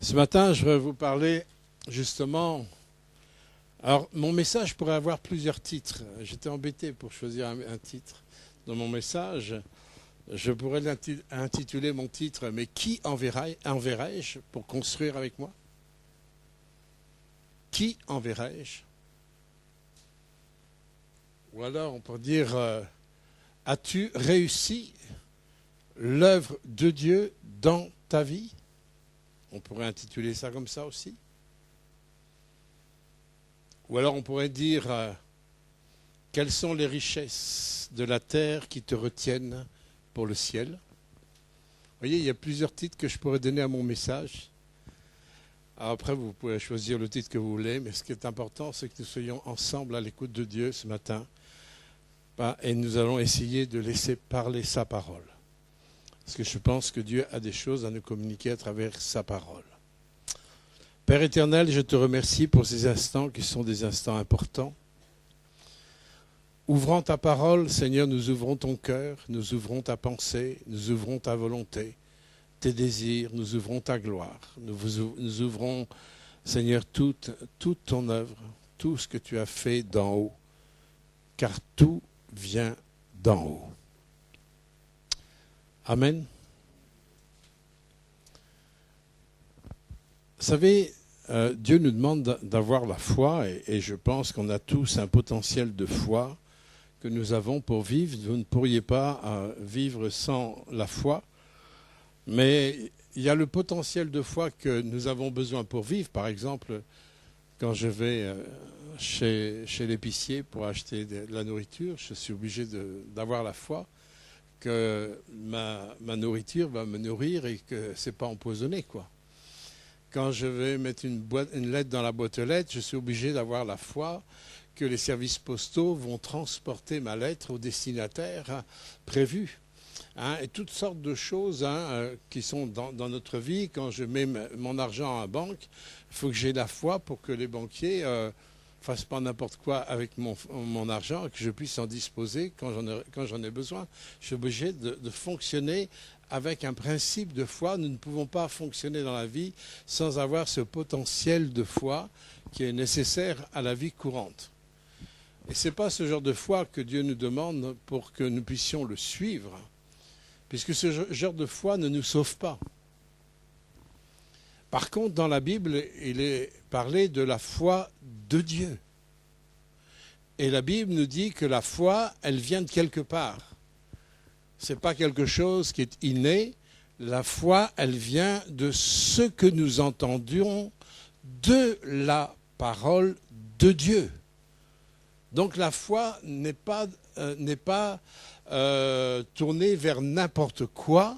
Ce matin, je vais vous parler justement. Alors, mon message pourrait avoir plusieurs titres. J'étais embêté pour choisir un titre dans mon message. Je pourrais intituler mon titre « Mais qui enverrai-je pour construire avec moi ?» Qui enverrai-je? Ou alors on pourrait dire « As-tu réussi l'œuvre de Dieu dans ta vie ?» On pourrait intituler ça comme ça aussi. Ou alors on pourrait dire quelles sont les richesses de la terre qui te retiennent pour le ciel. Vous voyez, il y a plusieurs titres que je pourrais donner à mon message. Alors après, vous pouvez choisir le titre que vous voulez, mais ce qui est important, c'est que nous soyons ensemble à l'écoute de Dieu ce matin. Et nous allons essayer de laisser parler sa parole. Parce que je pense que Dieu a des choses à nous communiquer à travers sa parole. Père éternel, je te remercie pour ces instants qui sont des instants importants. Ouvrant ta parole, Seigneur, nous ouvrons ton cœur, nous ouvrons ta pensée, nous ouvrons ta volonté, tes désirs, nous ouvrons ta gloire. Nous ouvrons, Seigneur, toute ton œuvre, tout ce que tu as fait d'en haut, car tout vient d'en haut. Amen. Vous savez, Dieu nous demande d'avoir la foi et je pense qu'on a tous un potentiel de foi que nous avons pour vivre. Vous ne pourriez pas vivre sans la foi, mais il y a le potentiel de foi que nous avons besoin pour vivre. Par exemple, quand je vais chez l'épicier pour acheter de la nourriture, je suis obligé d'avoir la foi que ma nourriture va me nourrir et que ce n'est pas empoisonné, quoi. Quand je vais mettre une lettre dans la boîte aux lettres, je suis obligé d'avoir la foi que les services postaux vont transporter ma lettre au destinataire prévu. Et toutes sortes de choses qui sont dans notre vie. Quand je mets mon argent à la banque, il faut que j'ai la foi pour que les banquiers fassent pas n'importe quoi avec mon argent et que je puisse en disposer quand j'en ai besoin. Je suis obligé de fonctionner avec un principe de foi. Nous ne pouvons pas fonctionner dans la vie sans avoir ce potentiel de foi qui est nécessaire à la vie courante. Et ce n'est pas ce genre de foi que Dieu nous demande pour que nous puissions le suivre, puisque ce genre de foi ne nous sauve pas. Par contre, dans la Bible, il est parlé de la foi de Dieu. Et la Bible nous dit que la foi, elle vient de quelque part. Ce n'est pas quelque chose qui est inné. La foi, elle vient de ce que nous entendions de la parole de Dieu. Donc la foi n'est pas tournée vers n'importe quoi,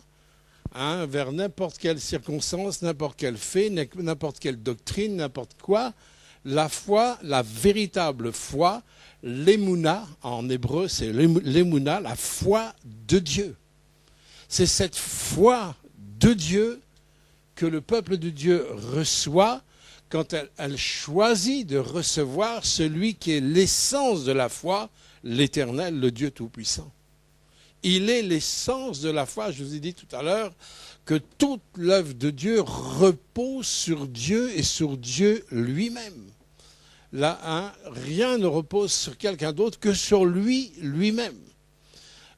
vers n'importe quelle circonstance, n'importe quel fait, n'importe quelle doctrine, n'importe quoi. La foi, la véritable foi, l'émouna, en hébreu c'est l'émouna, la foi de Dieu. C'est cette foi de Dieu que le peuple de Dieu reçoit quand elle choisit de recevoir celui qui est l'essence de la foi, l'Éternel, le Dieu Tout-Puissant. Il est l'essence de la foi. Je vous ai dit tout à l'heure que toute l'œuvre de Dieu repose sur Dieu et sur Dieu lui-même. Là, rien ne repose sur quelqu'un d'autre que sur lui-même.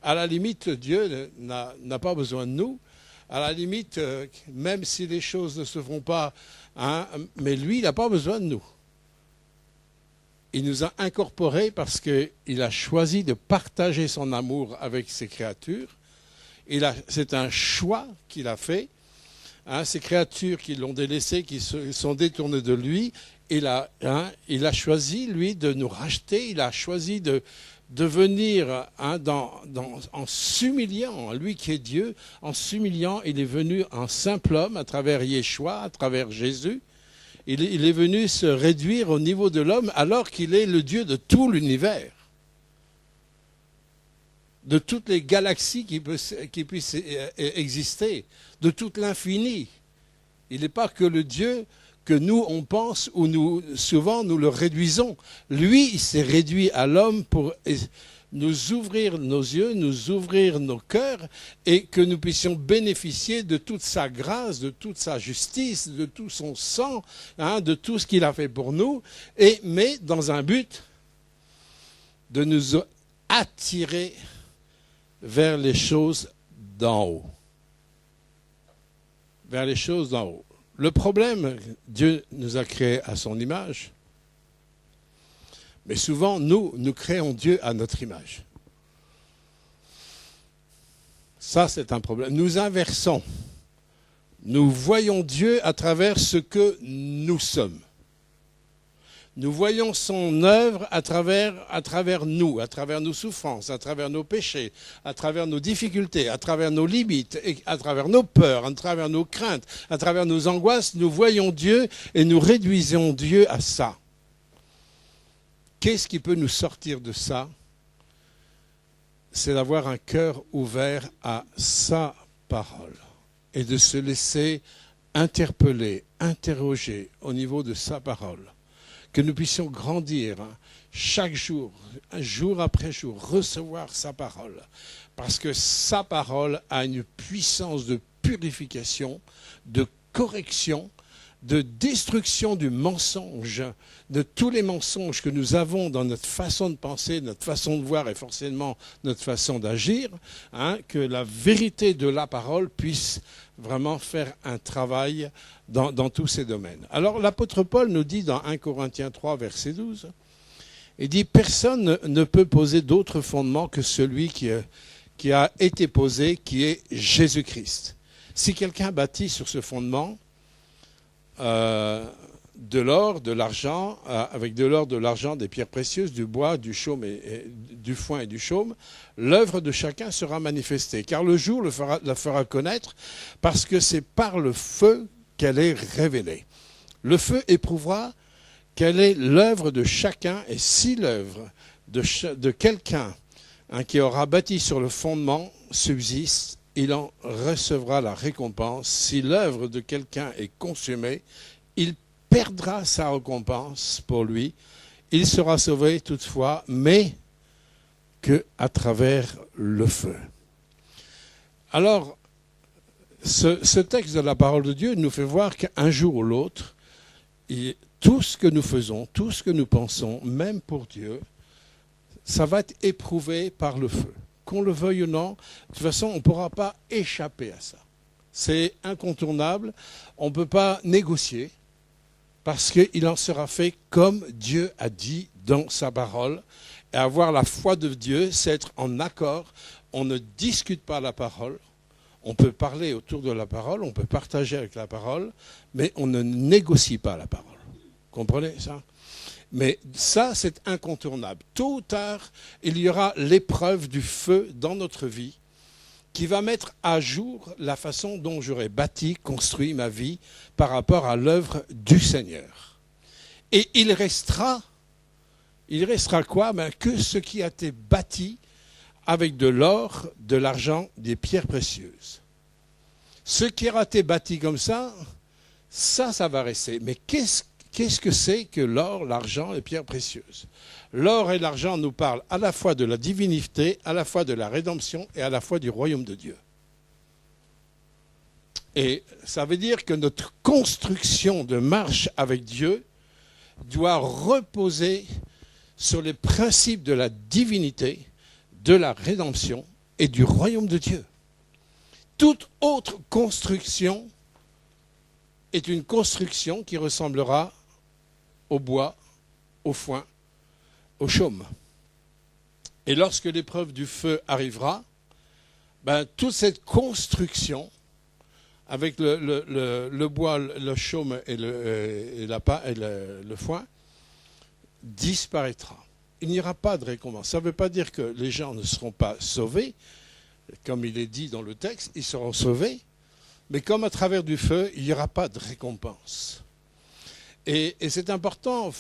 À la limite, Dieu n'a pas besoin de nous. À la limite, même si les choses ne se font pas, mais lui, il n'a pas besoin de nous. Il nous a incorporés parce qu'il a choisi de partager son amour avec ses créatures. C'est un choix qu'il a fait. Ces créatures qui l'ont délaissé, qui se sont détournées de lui, il a choisi, lui, de nous racheter. Il a choisi de venir en s'humiliant, lui qui est Dieu, en s'humiliant, il est venu en simple homme à travers Yeshua, à travers Jésus. Il est venu se réduire au niveau de l'homme alors qu'il est le Dieu de tout l'univers, de toutes les galaxies qui puissent exister, de tout l'infini. Il n'est pas que le Dieu que nous, on pense, ou souvent nous le réduisons. Lui, il s'est réduit à l'homme nous ouvrir nos yeux, nous ouvrir nos cœurs et que nous puissions bénéficier de toute sa grâce, de toute sa justice, de tout son sang, de tout ce qu'il a fait pour nous, mais dans un but de nous attirer vers les choses d'en haut. Vers les choses d'en haut. Le problème, Dieu nous a créés à son image, mais souvent, nous créons Dieu à notre image. Ça, c'est un problème. Nous inversons. Nous voyons Dieu à travers ce que nous sommes. Nous voyons son œuvre à travers nous, à travers nos souffrances, à travers nos péchés, à travers nos difficultés, à travers nos limites, et à travers nos peurs, à travers nos craintes, à travers nos angoisses. Nous voyons Dieu et nous réduisons Dieu à ça. Qu'est-ce qui peut nous sortir de ça? C'est d'avoir un cœur ouvert à sa parole et de se laisser interpeller, interroger au niveau de sa parole. Que nous puissions grandir chaque jour, jour après jour, recevoir sa parole. Parce que sa parole a une puissance de purification, de correction, de destruction du mensonge, de tous les mensonges que nous avons dans notre façon de penser, notre façon de voir et forcément notre façon d'agir, que la vérité de la parole puisse vraiment faire un travail dans tous ces domaines. Alors l'apôtre Paul nous dit dans 1 Corinthiens 3, verset 12, il dit « Personne ne peut poser d'autre fondement que celui qui a été posé, qui est Jésus-Christ. Si quelqu'un bâtit sur ce fondement, de l'or, de l'argent, avec de l'or, de l'argent, des pierres précieuses, du bois, du chaume et du foin et du chaume, l'œuvre de chacun sera manifestée, car le jour la fera connaître, parce que c'est par le feu qu'elle est révélée. Le feu éprouvera quelle est l'œuvre de chacun, et si l'œuvre de quelqu'un qui aura bâti sur le fondement subsiste, il en recevra la récompense. Si l'œuvre de quelqu'un est consumée, il perdra sa récompense pour lui. Il sera sauvé toutefois, mais qu'à travers le feu. Alors, ce texte de la parole de Dieu nous fait voir qu'un jour ou l'autre, tout ce que nous faisons, tout ce que nous pensons, même pour Dieu, ça va être éprouvé par le feu. Qu'on le veuille ou non, de toute façon, on ne pourra pas échapper à ça. C'est incontournable, on ne peut pas négocier, parce qu'il en sera fait comme Dieu a dit dans sa parole. Et avoir la foi de Dieu, c'est être en accord. On ne discute pas la parole, on peut parler autour de la parole, on peut partager avec la parole, mais on ne négocie pas la parole. Comprenez ça ? Mais ça, c'est incontournable. Tôt ou tard, il y aura l'épreuve du feu dans notre vie qui va mettre à jour la façon dont j'aurais bâti, construit ma vie par rapport à l'œuvre du Seigneur. Et il restera quoi ? Que ce qui a été bâti avec de l'or, de l'argent, des pierres précieuses. Ce qui aura été bâti comme ça va rester. Mais qu'est-ce que c'est que l'or, l'argent et les pierres précieuses? L'or et l'argent nous parlent à la fois de la divinité, à la fois de la rédemption et à la fois du royaume de Dieu. Et ça veut dire que notre construction de marche avec Dieu doit reposer sur les principes de la divinité, de la rédemption et du royaume de Dieu. Toute autre construction est une construction qui ressemblera au bois, au foin, au chaume. Et lorsque l'épreuve du feu arrivera, toute cette construction, avec le bois, le chaume et le foin, disparaîtra. Il n'y aura pas de récompense. Ça ne veut pas dire que les gens ne seront pas sauvés, comme il est dit dans le texte, ils seront sauvés, mais comme à travers du feu, il n'y aura pas de récompense. Et c'est important, il ne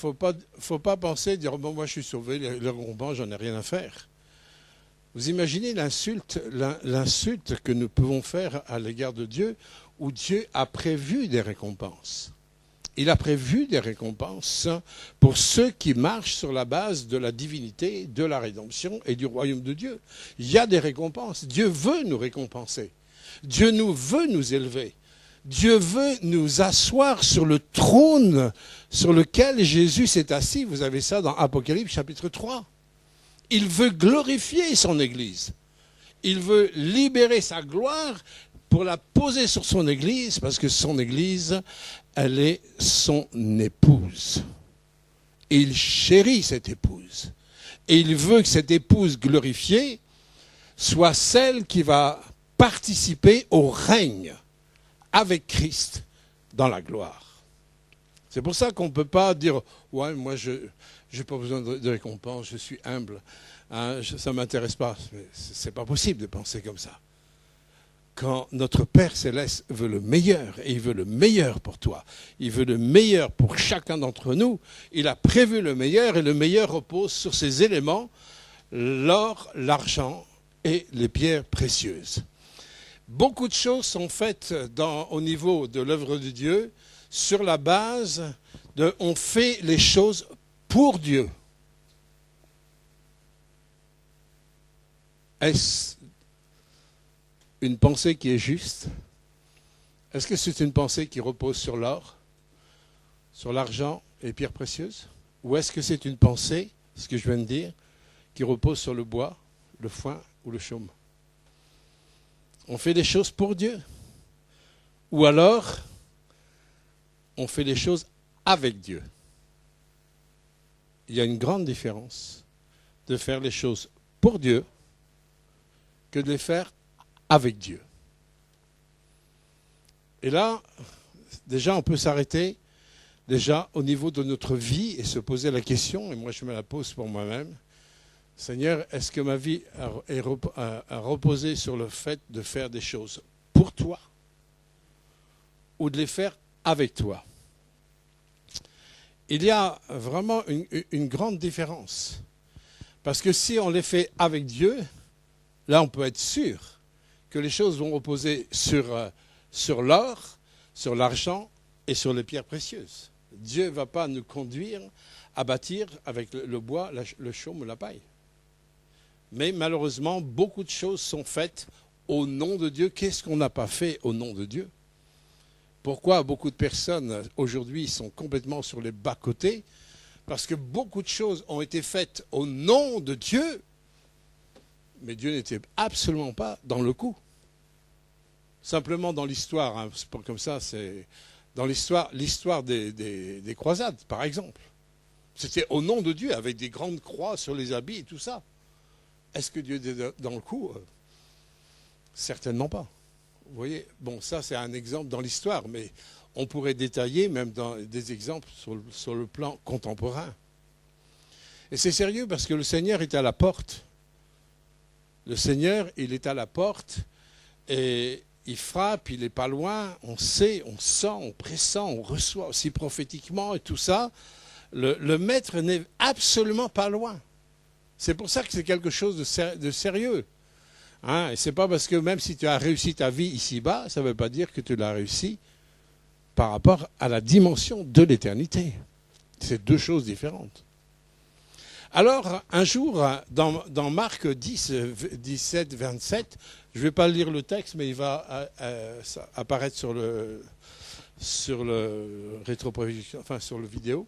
faut pas penser, dire bon, moi je suis sauvé, le récompense, j'en ai rien à faire. Vous imaginez l'insulte que nous pouvons faire à l'égard de Dieu, où Dieu a prévu des récompenses. il a prévu des récompenses pour ceux qui marchent sur la base de la divinité, de la rédemption et du royaume de Dieu. Il y a des récompenses. Dieu veut nous récompenser. Dieu veut nous élever. Dieu veut nous asseoir sur le trône sur lequel Jésus s'est assis. Vous avez ça dans Apocalypse chapitre 3. Il veut glorifier son Église. Il veut libérer sa gloire pour la poser sur son Église, parce que son Église, elle est son épouse. Et il chérit cette épouse. Et il veut que cette épouse glorifiée soit celle qui va participer au règne avec Christ dans la gloire. C'est pour ça qu'on ne peut pas dire « Ouais, moi, je n'ai pas besoin de récompense, je suis humble, hein, ça ne m'intéresse pas. » Ce n'est pas possible de penser comme ça. Quand notre Père Céleste veut le meilleur, et il veut le meilleur pour toi, il veut le meilleur pour chacun d'entre nous, il a prévu le meilleur, et le meilleur repose sur ces éléments, l'or, l'argent et les pierres précieuses. Beaucoup de choses sont faites au niveau de l'œuvre de Dieu sur la base de on fait les choses pour Dieu. Est-ce une pensée qui est juste? Est-ce que c'est une pensée qui repose sur l'or, sur l'argent et les pierres précieuses? Ou est-ce que c'est une pensée, ce que je viens de dire, qui repose sur le bois, le foin ou le chaume? On fait des choses pour Dieu. Ou alors, on fait des choses avec Dieu. Il y a une grande différence de faire les choses pour Dieu que de les faire avec Dieu. Et là, déjà, on peut s'arrêter déjà au niveau de notre vie et se poser la question, et moi je me la pose pour moi-même, Seigneur, est-ce que ma vie a reposé sur le fait de faire des choses pour toi ou de les faire avec toi? Il y a vraiment une grande différence. Parce que si on les fait avec Dieu, là on peut être sûr que les choses vont reposer sur l'or, sur l'argent et sur les pierres précieuses. Dieu ne va pas nous conduire à bâtir avec le bois, le chaume ou la paille. Mais malheureusement, beaucoup de choses sont faites au nom de Dieu. Qu'est-ce qu'on n'a pas fait au nom de Dieu? Pourquoi beaucoup de personnes aujourd'hui sont complètement sur les bas-côtés? Parce que beaucoup de choses ont été faites au nom de Dieu, mais Dieu n'était absolument pas dans le coup. Simplement dans l'histoire, hein, c'est pas comme ça, c'est dans l'histoire des croisades, par exemple. C'était au nom de Dieu, avec des grandes croix sur les habits et tout ça. Est-ce que Dieu était dans le coup? Certainement pas. Vous voyez, bon, ça c'est un exemple dans l'histoire, mais on pourrait détailler même dans des exemples sur le plan contemporain. Et c'est sérieux parce que le Seigneur est à la porte. Le Seigneur, il est à la porte et il frappe, il n'est pas loin, on sait, on sent, on pressent, on reçoit aussi prophétiquement et tout ça. Le Maître n'est absolument pas loin. C'est pour ça que c'est quelque chose de sérieux. Hein, et c'est pas parce que même si tu as réussi ta vie ici-bas, ça ne veut pas dire que tu l'as réussi par rapport à la dimension de l'éternité. C'est deux choses différentes. Alors, un jour, dans Marc 10, 17, 27, je ne vais pas lire le texte, mais il va apparaître sur le rétroprojection, enfin sur le vidéo.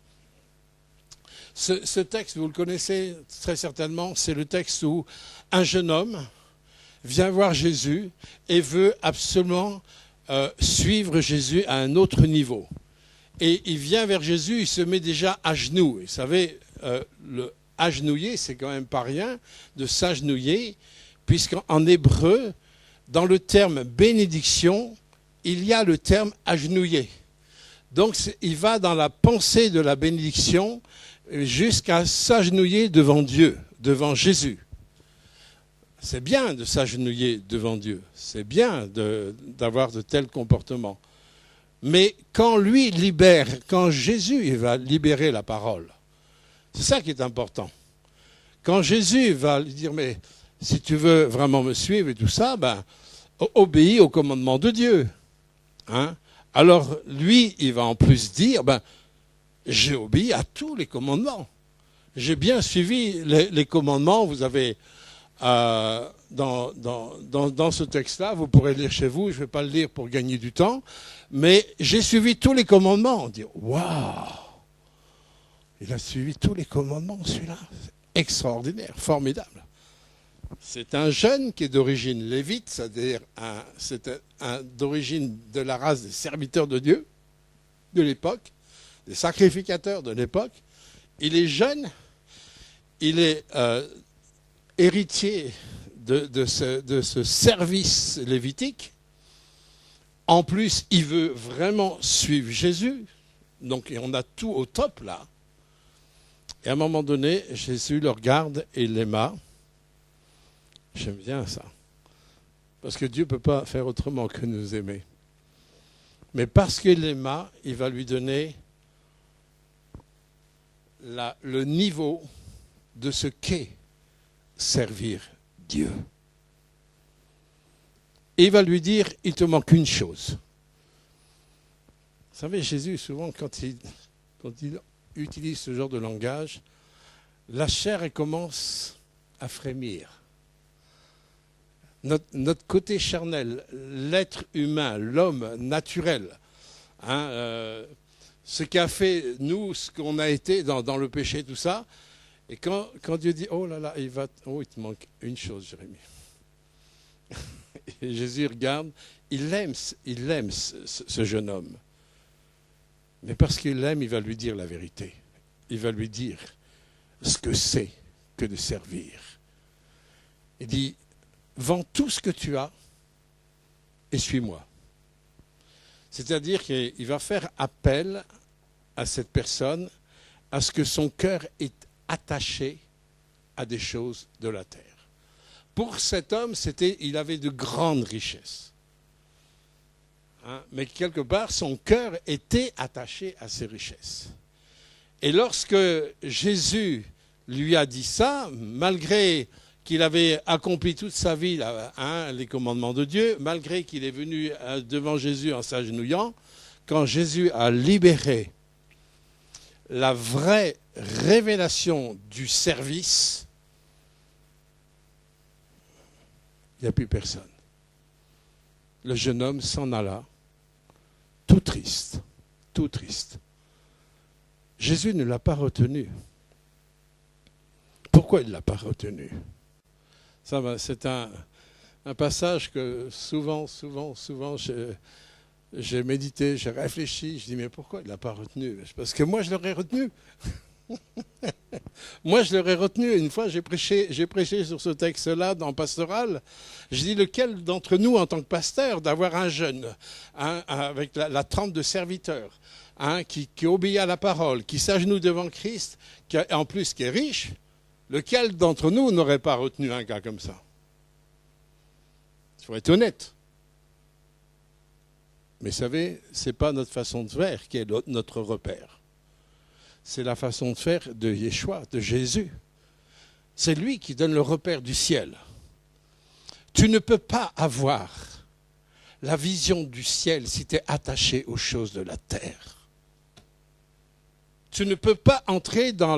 Ce texte, vous le connaissez très certainement, c'est le texte où un jeune homme vient voir Jésus et veut absolument suivre Jésus à un autre niveau. Et il vient vers Jésus, il se met déjà à genoux. Vous savez, le agenouiller, c'est quand même pas rien de s'agenouiller, puisqu'en hébreu, dans le terme bénédiction, il y a le terme agenouiller. Donc il va dans la pensée de la bénédiction jusqu'à s'agenouiller devant Dieu, devant Jésus. C'est bien de s'agenouiller devant Dieu, c'est bien d'avoir de tels comportements. Mais quand lui libère, quand Jésus il va libérer la parole, c'est ça qui est important. Quand Jésus va lui dire, mais si tu veux vraiment me suivre et tout ça, ben, obéis au commandement de Dieu. Hein? Alors lui, il va en plus dire, j'ai obéi à tous les commandements. J'ai bien suivi les commandements. Vous avez dans ce texte-là, vous pourrez le lire chez vous, je ne vais pas le lire pour gagner du temps, mais j'ai suivi tous les commandements. On dit, waouh, il a suivi tous les commandements, celui-là. Extraordinaire, formidable. C'est un jeune qui est d'origine lévite, c'est-à-dire d'origine de la race des serviteurs de Dieu de l'époque, des sacrificateurs de l'époque. Il est jeune, il est héritier de ce service lévitique. En plus, il veut vraiment suivre Jésus. Donc on a tout au top là. Et à un moment donné, Jésus le regarde et l'aima. J'aime bien ça. Parce que Dieu ne peut pas faire autrement que nous aimer. Mais parce qu'il l'aima, il va lui donner le niveau de ce qu'est servir Dieu. Et il va lui dire, il te manque une chose. Vous savez, Jésus, souvent, quand il utilise ce genre de langage, la chair, elle commence à frémir. Notre côté charnel, l'être humain, l'homme naturel, ce qu'a fait nous, ce qu'on a été dans le péché, tout ça, et quand Dieu dit, oh là là, il te manque une chose, Jérémie. Et Jésus regarde, il aime ce jeune homme. Mais parce qu'il l'aime, il va lui dire la vérité. Il va lui dire ce que c'est que de servir. Il dit, vends tout ce que tu as et suis-moi. C'est-à-dire qu'il va faire appel à cette personne, à ce que son cœur est attaché à des choses de la terre. Pour cet homme, il avait de grandes richesses. Mais quelque part, son cœur était attaché à ces richesses. Et lorsque Jésus lui a dit ça, malgré qu'il avait accompli toute sa vie les commandements de Dieu, malgré qu'il est venu devant Jésus en s'agenouillant, quand Jésus a libéré la vraie révélation du service, il n'y a plus personne. Le jeune homme s'en alla, tout triste, tout triste. Jésus ne l'a pas retenu. Pourquoi il ne l'a pas retenu ? Ça, c'est un passage que souvent, j'ai médité, j'ai réfléchi, je dis mais pourquoi il ne l'a pas retenu ? Parce que moi je l'aurais retenu. Moi je l'aurais retenu. Une fois j'ai prêché sur ce texte-là dans Pastoral. Je dis lequel d'entre nous en tant que pasteur d'avoir un jeune avec la trempe de serviteur qui obéit à la parole, qui s'agenouille devant Christ, en plus qui est riche, lequel d'entre nous n'aurait pas retenu un gars comme ça ? Il faut être honnête. Mais vous savez, ce n'est pas notre façon de faire qui est notre repère. C'est la façon de faire de Yeshua, de Jésus. C'est lui qui donne le repère du ciel. Tu ne peux pas avoir la vision du ciel si tu es attaché aux choses de la terre. Tu ne peux pas entrer dans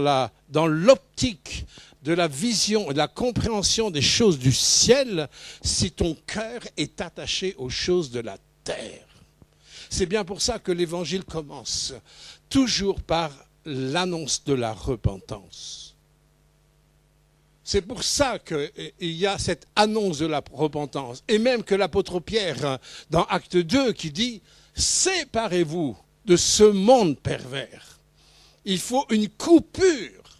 l'optique de la vision et de la compréhension des choses du ciel si ton cœur est attaché aux choses de la terre. C'est bien pour ça que l'évangile commence toujours par l'annonce de la repentance. C'est pour ça qu'il y a cette annonce de la repentance. Et même que l'apôtre Pierre, dans Acte 2, qui dit « Séparez-vous de ce monde pervers ». Il faut une coupure.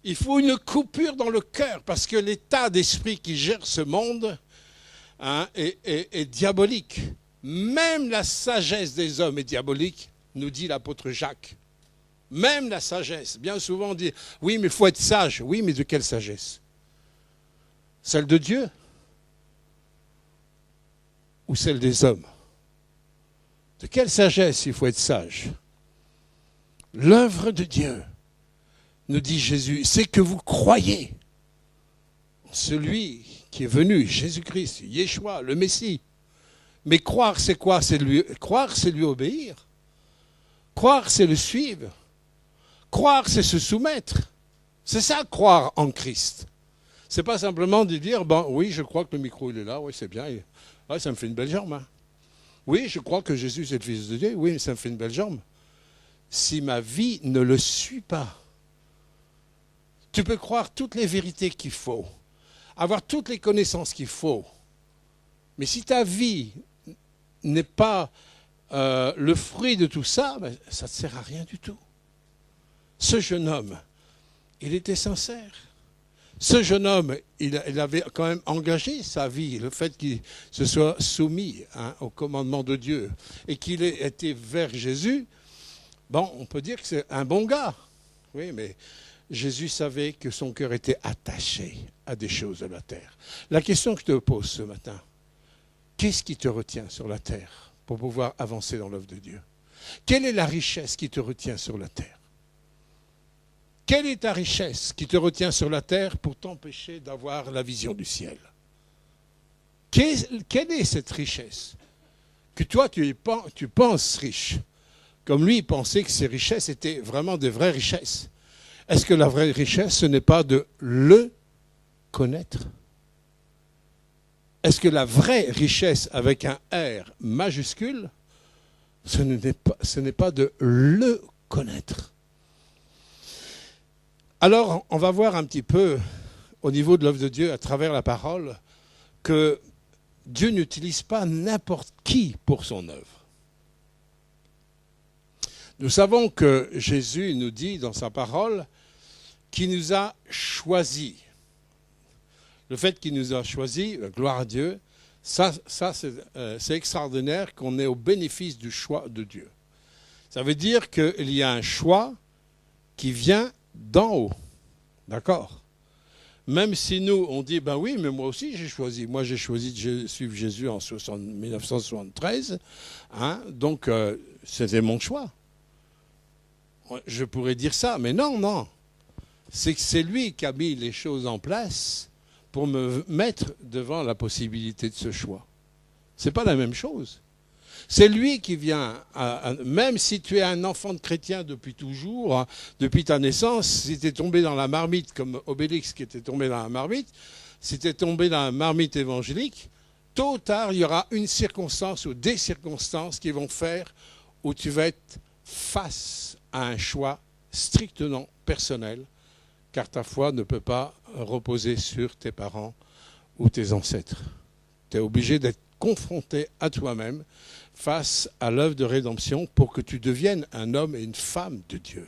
Il faut une coupure dans le cœur, parce que l'état d'esprit qui gère ce monde est diabolique. Même la sagesse des hommes est diabolique, nous dit l'apôtre Jacques. Même la sagesse. Bien souvent on dit, oui mais il faut être sage. Oui mais de quelle sagesse ? Celle de Dieu ? Ou celle des hommes ? De quelle sagesse il faut être sage ? L'œuvre de Dieu, nous dit Jésus, c'est que vous croyez en celui qui est venu, Jésus-Christ, Yeshua, le Messie, Mais croire, c'est quoi? Croire, c'est lui obéir. Croire, c'est le suivre. Croire, c'est se soumettre. C'est ça, croire en Christ. C'est pas simplement de dire, bon, oui, je crois que le micro, il est là, oui, c'est bien. Ouais, ça me fait une belle jambe. Hein. Oui, je crois que Jésus, c'est le Fils de Dieu. Oui, ça me fait une belle jambe. Si ma vie ne le suit pas, tu peux croire toutes les vérités qu'il faut, avoir toutes les connaissances qu'il faut. Mais si ta vie n'est pas le fruit de tout ça, ben, ça ne te sert à rien du tout. Ce jeune homme, il était sincère. Ce jeune homme, il avait quand même engagé sa vie, le fait qu'il se soit soumis au commandement de Dieu et qu'il ait été vers Jésus. Bon, on peut dire que c'est un bon gars. Oui, mais Jésus savait que son cœur était attaché à des choses de la terre. La question que je te pose ce matin, qu'est-ce qui te retient sur la terre pour pouvoir avancer dans l'œuvre de Dieu? Quelle est la richesse qui te retient sur la terre? Quelle est ta richesse qui te retient sur la terre pour t'empêcher d'avoir la vision du ciel? Quelle est cette richesse que toi tu penses riche? Comme lui, il pensait que ces richesses étaient vraiment de vraies richesses. Est-ce que la vraie richesse, ce n'est pas de le connaître? Est-ce que la vraie richesse avec un R majuscule, ce n'est pas de le connaître? Alors, on va voir un petit peu, au niveau de l'œuvre de Dieu, à travers la parole, que Dieu n'utilise pas n'importe qui pour son œuvre. Nous savons que Jésus nous dit dans sa parole qu'il nous a choisis. Le fait qu'il nous a choisis, gloire à Dieu, ça c'est extraordinaire qu'on est au bénéfice du choix de Dieu. Ça veut dire qu'il y a un choix qui vient d'en haut. D'accord? Même si nous, on dit, ben oui, mais moi aussi j'ai choisi. Moi j'ai choisi de suivre Jésus en 1973. Hein, donc c'était mon choix. Je pourrais dire ça, mais non. C'est que c'est lui qui a mis les choses en place pour me mettre devant la possibilité de ce choix. Ce n'est pas la même chose. C'est lui qui vient, même si tu es un enfant de chrétien depuis toujours, hein, depuis ta naissance, si tu es tombé dans la marmite, comme Obélix qui était tombé dans la marmite, si tu es tombé dans la marmite évangélique, tôt ou tard, il y aura une circonstance ou des circonstances qui vont faire où tu vas être face à un choix strictement personnel, car ta foi ne peut pas reposer sur tes parents ou tes ancêtres. Tu es obligé d'être confronté à toi-même face à l'œuvre de rédemption pour que tu deviennes un homme et une femme de Dieu.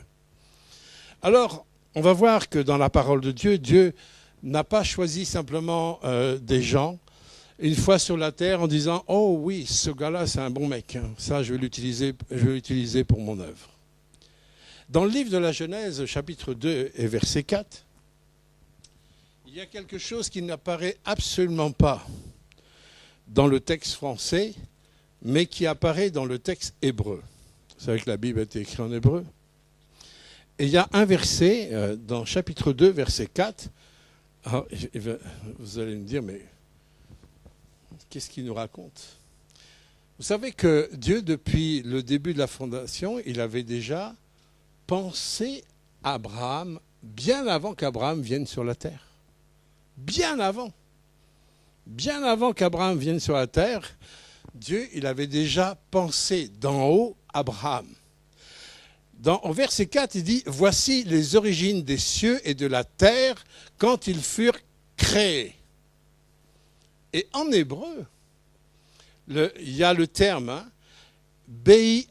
Alors, on va voir que dans la parole de Dieu, Dieu n'a pas choisi simplement des gens une fois sur la terre en disant « Oh oui, ce gars-là, c'est un bon mec, hein. Ça, je vais l'utiliser pour mon œuvre. » Dans le livre de la Genèse, chapitre 2 et verset 4, il y a quelque chose qui n'apparaît absolument pas dans le texte français, mais qui apparaît dans le texte hébreu. Vous savez que la Bible a été écrite en hébreu. Et il y a un verset, dans chapitre 2, verset 4. Alors, vous allez me dire, mais qu'est-ce qu'il nous raconte? Vous savez que Dieu, depuis le début de la fondation, il avait déjà pensé à Abraham bien avant qu'Abraham vienne sur la terre. Bien avant. Bien avant qu'Abraham vienne sur la terre, Dieu, il avait déjà pensé d'en haut Abraham. Au verset 4, il dit « Voici les origines des cieux et de la terre quand ils furent créés. » Et en hébreu, il y a le terme « Bei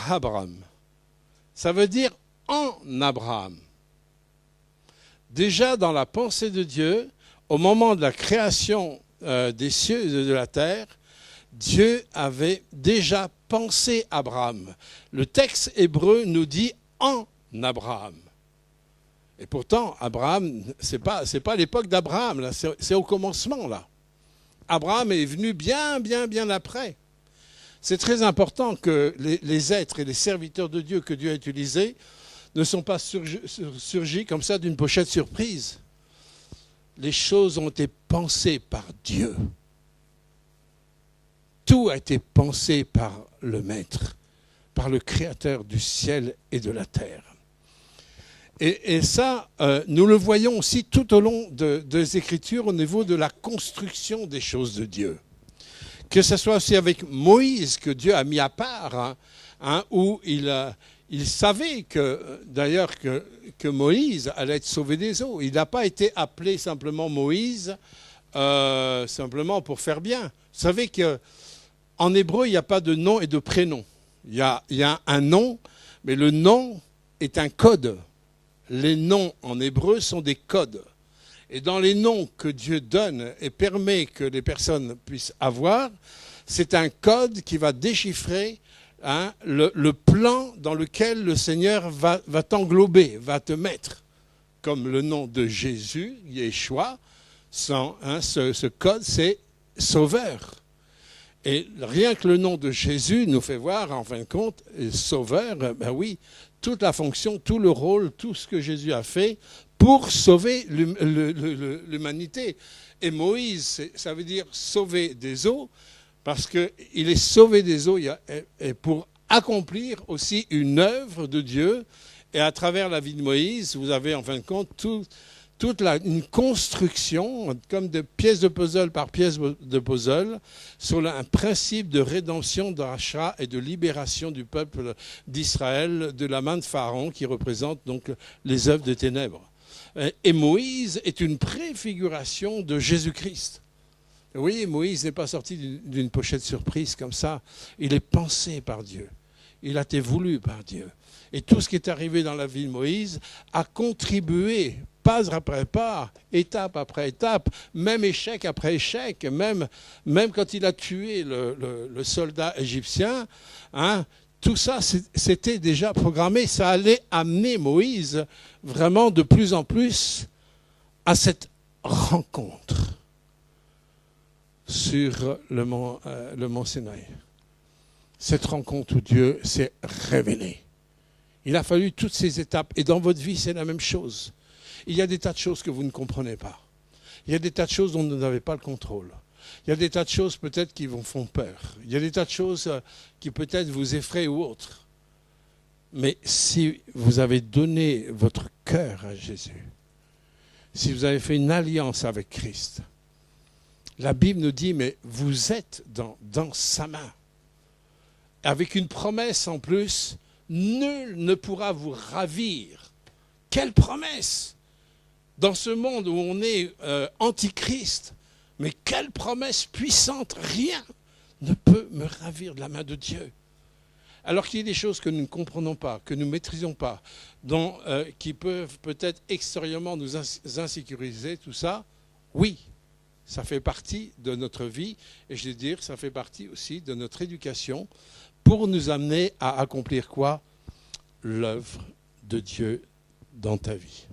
Abraham ». Ça veut dire « en Abraham ». Déjà dans la pensée de Dieu, au moment de la création des cieux et de la terre, Dieu avait déjà pensé Abraham. Le texte hébreu nous dit en Abraham. Et pourtant, Abraham, c'est pas l'époque d'Abraham, là, c'est au commencement, là. Abraham est venu bien après. C'est très important que les êtres et les serviteurs de Dieu que Dieu a utilisés ne sont pas surgis comme ça d'une pochette surprise. Les choses ont été pensées par Dieu. tout a été pensé par le Maître, par le Créateur du ciel et de la terre. Et ça, nous le voyons aussi tout au long des Écritures au niveau de la construction des choses de Dieu. Que ce soit aussi avec Moïse, que Dieu a mis à part, où il savait d'ailleurs que Moïse allait être sauvé des eaux. Il n'a pas été appelé simplement Moïse, simplement pour faire bien. Vous savez qu'en hébreu, il n'y a pas de nom et de prénom. Il y a un nom, mais le nom est un code. Les noms en hébreu sont des codes. Et dans les noms que Dieu donne et permet que les personnes puissent avoir, c'est un code qui va déchiffrer le plan dans lequel le Seigneur va t'englober, va te mettre. Comme le nom de Jésus, Yeshua, ce code, c'est Sauveur. Et rien que le nom de Jésus nous fait voir, en fin de compte, Sauveur, ben oui, toute la fonction, tout le rôle, tout ce que Jésus a fait pour sauver l'humanité. Et Moïse, ça veut dire sauver des eaux, parce qu'il est sauvé des eaux et pour accomplir aussi une œuvre de Dieu. Et à travers la vie de Moïse, vous avez en fin de compte une construction, comme de pièces de puzzle par pièce de puzzle, sur un principe de rédemption, de rachat et de libération du peuple d'Israël de la main de Pharaon, qui représente donc les œuvres des ténèbres. Et Moïse est une préfiguration de Jésus-Christ. Oui, Moïse n'est pas sorti d'une pochette surprise comme ça. Il est pensé par Dieu. Il a été voulu par Dieu. Et tout ce qui est arrivé dans la vie de Moïse a contribué, pas après pas, étape après étape, même échec après échec, même quand il a tué le soldat égyptien, tout ça, c'était déjà programmé. Ça allait amener Moïse vraiment de plus en plus à cette rencontre sur le mont Sinaï. Cette rencontre où Dieu s'est révélé. Il a fallu toutes ces étapes. Et dans votre vie, c'est la même chose. Il y a des tas de choses que vous ne comprenez pas. Il y a des tas de choses dont vous n'avez pas le contrôle. Il y a des tas de choses peut-être qui vous font peur. Il y a des tas de choses qui peut-être vous effraient ou autres. Mais si vous avez donné votre cœur à Jésus, si vous avez fait une alliance avec Christ, la Bible nous dit, mais vous êtes dans sa main. Avec une promesse en plus, nul ne pourra vous ravir. Quelle promesse! Dans ce monde où on est antichrist, mais quelle promesse puissante! Rien ne peut me ravir de la main de Dieu. Alors qu'il y a des choses que nous ne comprenons pas, que nous ne maîtrisons pas, qui peuvent peut-être extérieurement nous insécuriser, tout ça, oui, ça fait partie de notre vie, et je vais dire, ça fait partie aussi de notre éducation, pour nous amener à accomplir quoi? L'œuvre de Dieu dans ta vie.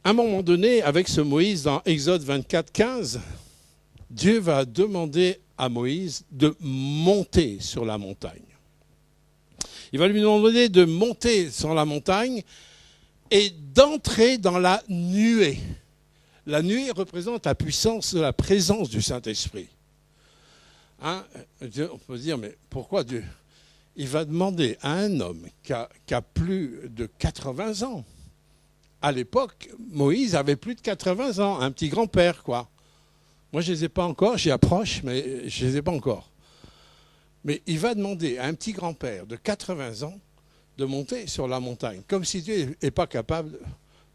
À un moment donné, avec ce Moïse, dans Exode 24, 15, Dieu va demander à Moïse de monter sur la montagne. Il va lui demander de monter sur la montagne et d'entrer dans la nuée. La nuée représente la puissance de la présence du Saint-Esprit. On peut se dire, mais pourquoi Dieu? Il va demander à un homme qui a plus de 80 ans. À l'époque, Moïse avait plus de 80 ans, un petit grand-père, quoi. Moi, je ne les ai pas encore, j'y approche, mais je ne les ai pas encore. Mais il va demander à un petit grand-père de 80 ans de monter sur la montagne, comme si Dieu n'est pas capable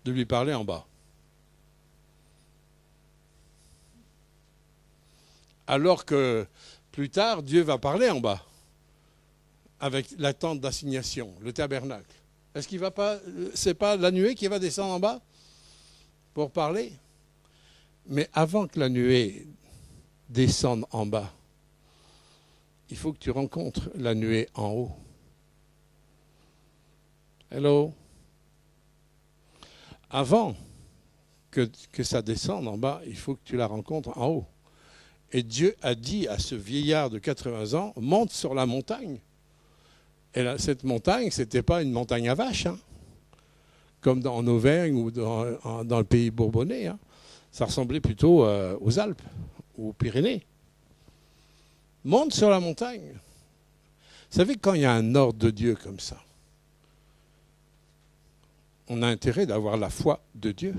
de lui parler en bas. Alors que plus tard, Dieu va parler en bas, avec la tente d'assignation, le tabernacle. Est-ce qu'il va pas, c'est pas la nuée qui va descendre en bas pour parler? Mais avant que la nuée descende en bas, il faut que tu rencontres la nuée en haut. Hello? Avant que ça descende en bas, il faut que tu la rencontres en haut. Et Dieu a dit à ce vieillard de 80 ans, monte sur la montagne. Et là, cette montagne, ce n'était pas une montagne à vaches, comme en Auvergne ou dans le pays bourbonnais. Ça ressemblait plutôt aux Alpes, ou aux Pyrénées. Monte sur la montagne. Vous savez, quand il y a un ordre de Dieu comme ça, on a intérêt d'avoir la foi de Dieu.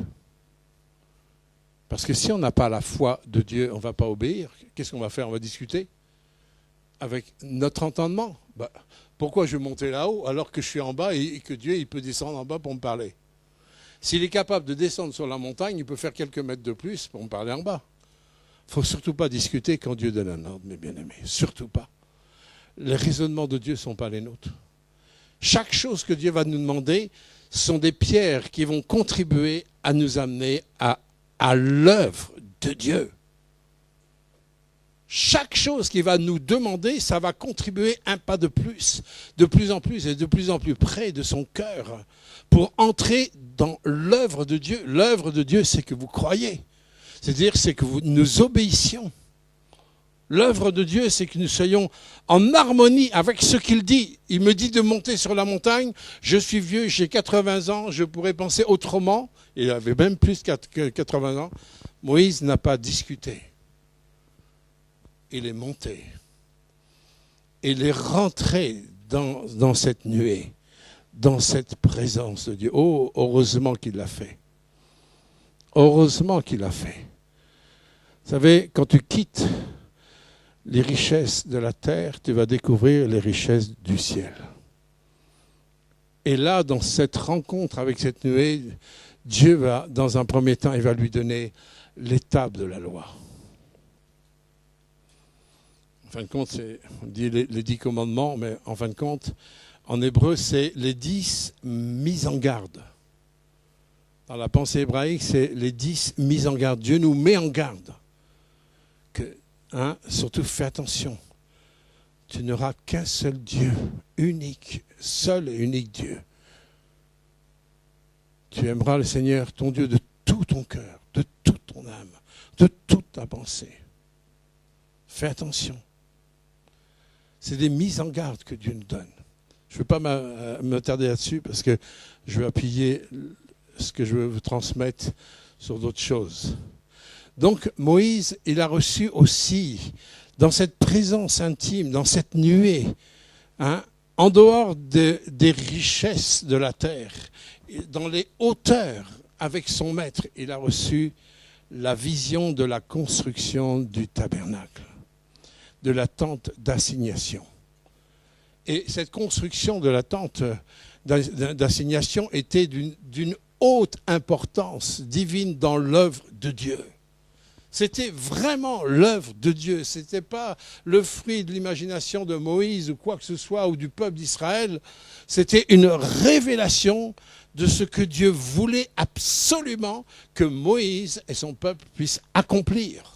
Parce que si on n'a pas la foi de Dieu, on ne va pas obéir. Qu'est-ce qu'on va faire? On va discuter avec notre entendement. Pourquoi je vais monter là-haut alors que je suis en bas et que Dieu il peut descendre en bas pour me parler? S'il est capable de descendre sur la montagne, il peut faire quelques mètres de plus pour me parler en bas. Il ne faut surtout pas discuter quand Dieu donne un ordre, mes bien-aimés. Surtout pas. Les raisonnements de Dieu ne sont pas les nôtres. Chaque chose que Dieu va nous demander sont des pierres qui vont contribuer à nous amener à l'œuvre de Dieu. Chaque chose qu'il va nous demander, ça va contribuer un pas de plus en plus et de plus en plus près de son cœur pour entrer dans l'œuvre de Dieu. L'œuvre de Dieu, c'est que vous croyez. C'est-à-dire, c'est que nous obéissions. L'œuvre de Dieu, c'est que nous soyons en harmonie avec ce qu'il dit. Il me dit de monter sur la montagne. Je suis vieux, j'ai 80 ans, je pourrais penser autrement. Il avait même plus que 80 ans. Moïse n'a pas discuté. Il est monté. Il est rentré dans cette nuée, dans cette présence de Dieu. Oh, heureusement qu'il l'a fait. Heureusement qu'il l'a fait. Vous savez, quand tu quittes les richesses de la terre, tu vas découvrir les richesses du ciel. Et là, dans cette rencontre avec cette nuée, Dieu va, dans un premier temps, il va lui donner l'étape de la loi. En fin de compte, on dit les 10 commandements, mais en fin de compte, en hébreu, c'est les 10 mises en garde. Dans la pensée hébraïque, c'est les 10 mises en garde. Dieu nous met en garde. Surtout, fais attention. Tu n'auras qu'un seul Dieu, unique, seul et unique Dieu. Tu aimeras le Seigneur, ton Dieu, de tout ton cœur, de toute ton âme, de toute ta pensée. Fais attention. C'est des mises en garde que Dieu nous donne. Je ne veux pas me tarder là-dessus parce que je vais appuyer ce que je veux vous transmettre sur d'autres choses. Donc Moïse, il a reçu aussi, dans cette présence intime, dans cette nuée, en dehors des richesses de la terre, dans les hauteurs avec son maître, il a reçu la vision de la construction du tabernacle, de la tente d'assignation. Et cette construction de la tente d'assignation était d'une haute importance divine dans l'œuvre de Dieu. C'était vraiment l'œuvre de Dieu. Ce n'était pas le fruit de l'imagination de Moïse ou quoi que ce soit, ou du peuple d'Israël. C'était une révélation de ce que Dieu voulait absolument que Moïse et son peuple puissent accomplir.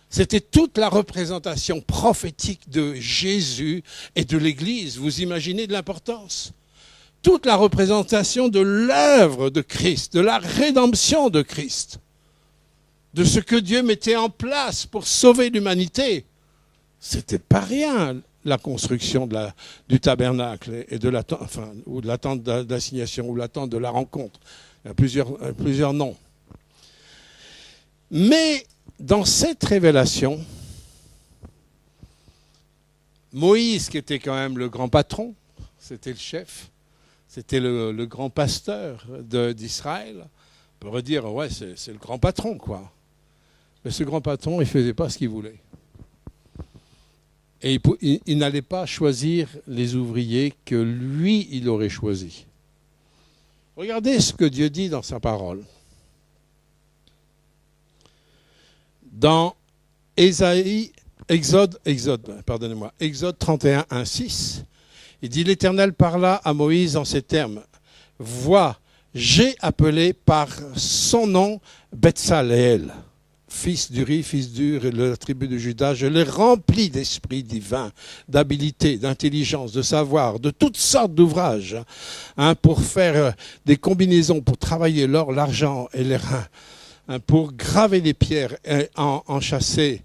C'était toute la représentation prophétique de Jésus et de l'Église. Vous imaginez de l'importance? Toute la représentation de l'œuvre de Christ, de la rédemption de Christ, de ce que Dieu mettait en place pour sauver l'humanité. C'était pas rien, la construction du tabernacle et de la tente, ou de la tente d'assignation, ou la tente de la rencontre. Il y a plusieurs noms. Mais dans cette révélation, Moïse, qui était quand même le grand patron, c'était le chef, c'était le grand pasteur d'Israël, on pourrait dire, ouais, c'est le grand patron, quoi. Mais ce grand patron, il ne faisait pas ce qu'il voulait. Et il n'allait pas choisir les ouvriers que lui, il aurait choisis. Regardez ce que Dieu dit dans sa parole. Dans Exode 31, 1, 6, il dit, l'Éternel parla à Moïse en ces termes. Vois, j'ai appelé par son nom Betsaleel, fils d'Uri, fils d'Ur, de la tribu de Juda. Je l'ai rempli d'esprit divin, d'habileté, d'intelligence, de savoir, de toutes sortes d'ouvrages, pour faire des combinaisons, pour travailler l'or, l'argent et les reins, pour graver les pierres, à enchasser,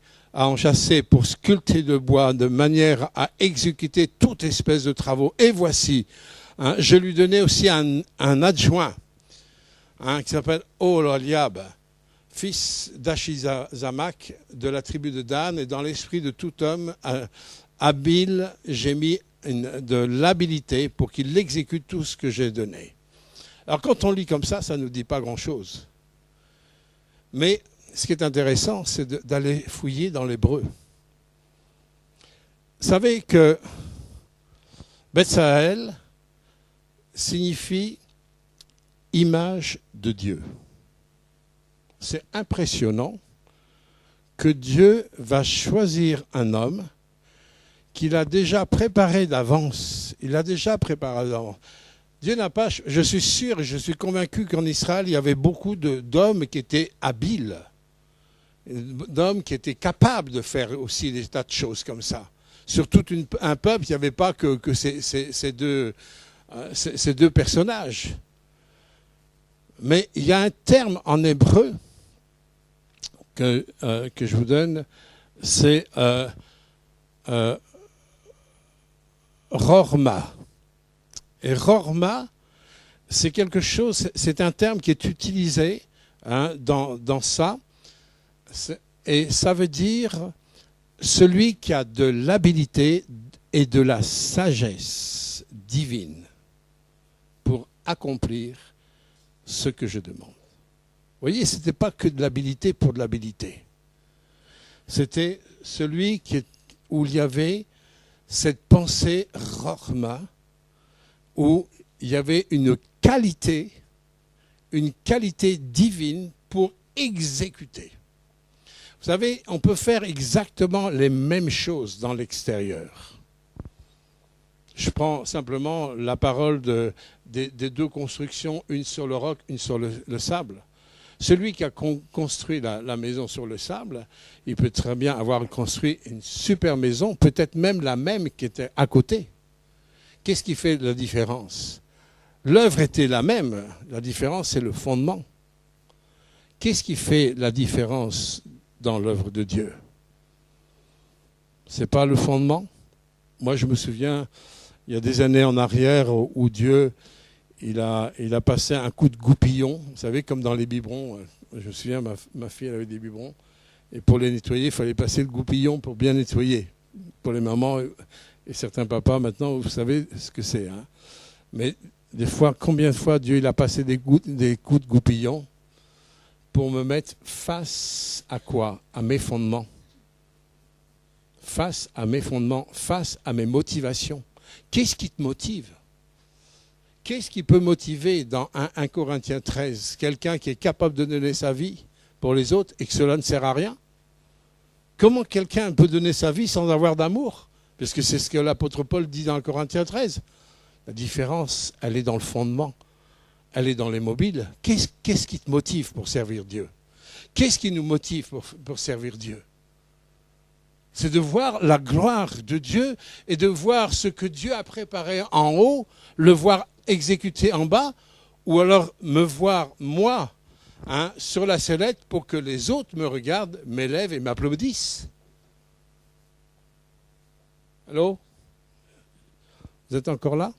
pour sculpter le bois, de manière à exécuter toute espèce de travaux. Et voici, je lui donnais aussi un adjoint qui s'appelle Oholiab, fils d'Achizamach, de la tribu de Dan, et dans l'esprit de tout homme habile, j'ai mis de l'habilité pour qu'il exécute tout ce que j'ai donné. Alors quand on lit comme ça ne nous dit pas grand-chose. Mais ce qui est intéressant, c'est d'aller fouiller dans l'hébreu. Vous savez que Betsaël signifie image de Dieu. C'est impressionnant que Dieu va choisir un homme qu'il a déjà préparé d'avance. Il a déjà préparé d'avance. Dieu n'a pas... Je suis sûr et je suis convaincu qu'en Israël, il y avait beaucoup d'hommes qui étaient habiles, d'hommes qui étaient capables de faire aussi des tas de choses comme ça. Sur tout un peuple, il n'y avait pas que ces deux personnages. Mais il y a un terme en hébreu que je vous donne, c'est Rorma. Et Rorma, c'est quelque chose, c'est un terme qui est utilisé dans ça, et ça veut dire celui qui a de l'habilité et de la sagesse divine pour accomplir ce que je demande. Vous voyez, ce n'était pas que de l'habilité pour de l'habilité. C'était celui où il y avait cette pensée Rorma, où il y avait une qualité divine pour exécuter. Vous savez, on peut faire exactement les mêmes choses dans l'extérieur. Je prends simplement la parole des deux constructions, une sur le roc, une sur le sable. Celui qui a construit la maison sur le sable, il peut très bien avoir construit une super maison, peut-être même la même qui était à côté. Qu'est-ce qui fait la différence? L'œuvre était la même, la différence c'est le fondement. Qu'est-ce qui fait la différence dans l'œuvre de Dieu? C'est pas le fondement? Moi je me souviens, il y a des années en arrière où Dieu il a passé un coup de goupillon, vous savez, comme dans les biberons. Je me souviens, ma fille elle avait des biberons, et pour les nettoyer, il fallait passer le goupillon pour bien nettoyer. Pour les mamans et certains papas, maintenant, vous savez ce que c'est. Hein. Mais des fois, combien de fois Dieu il a passé des coups de goupillon pour me mettre face à quoi? À mes fondements. Face à mes fondements, face à mes motivations. Qu'est-ce qui te motive? Qu'est-ce qui peut motiver dans 1 Corinthiens 13 quelqu'un qui est capable de donner sa vie pour les autres et que cela ne sert à rien? Comment quelqu'un peut donner sa vie sans avoir d'amour? Parce que c'est ce que l'apôtre Paul dit dans Corinthiens 13. La différence, elle est dans le fondement. Elle est dans les mobiles. Qu'est-ce qui te motive pour servir Dieu? Qu'est-ce qui nous motive pour servir Dieu? C'est de voir la gloire de Dieu et de voir ce que Dieu a préparé en haut, le voir exécuté en bas, ou alors me voir, moi, sur la sellette pour que les autres me regardent, m'élèvent et m'applaudissent. Allô? Vous êtes encore là?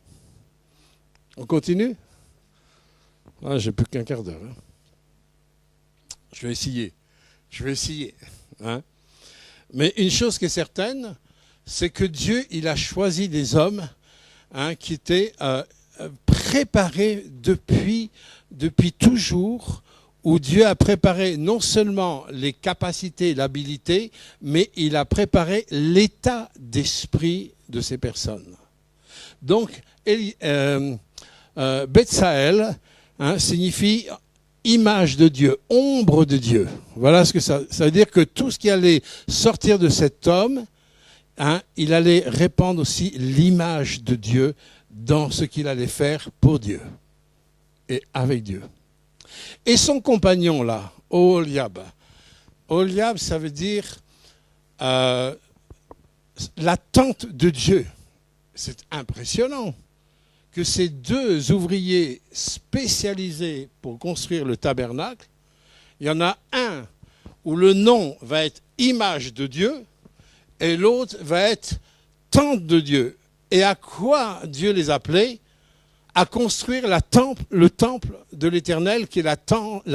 On continue? J'ai plus qu'un quart d'heure. Je vais essayer. Mais une chose qui est certaine, c'est que Dieu, il a choisi des hommes qui étaient préparés depuis toujours, où Dieu a préparé non seulement les capacités, l'habilité, mais il a préparé l'état d'esprit de ces personnes. Donc, Betsaël signifie image de Dieu, ombre de Dieu. Voilà ce que ça veut dire, que tout ce qui allait sortir de cet homme, il allait répandre aussi l'image de Dieu dans ce qu'il allait faire pour Dieu et avec Dieu. Et son compagnon là, Oholiab. Oholiab, ça veut dire l'attente de Dieu. C'est impressionnant que ces deux ouvriers spécialisés pour construire le tabernacle, il y en a un où le nom va être image de Dieu et l'autre va être tente de Dieu. Et à quoi Dieu les appelait? à construire le temple de l'Éternel, qui est la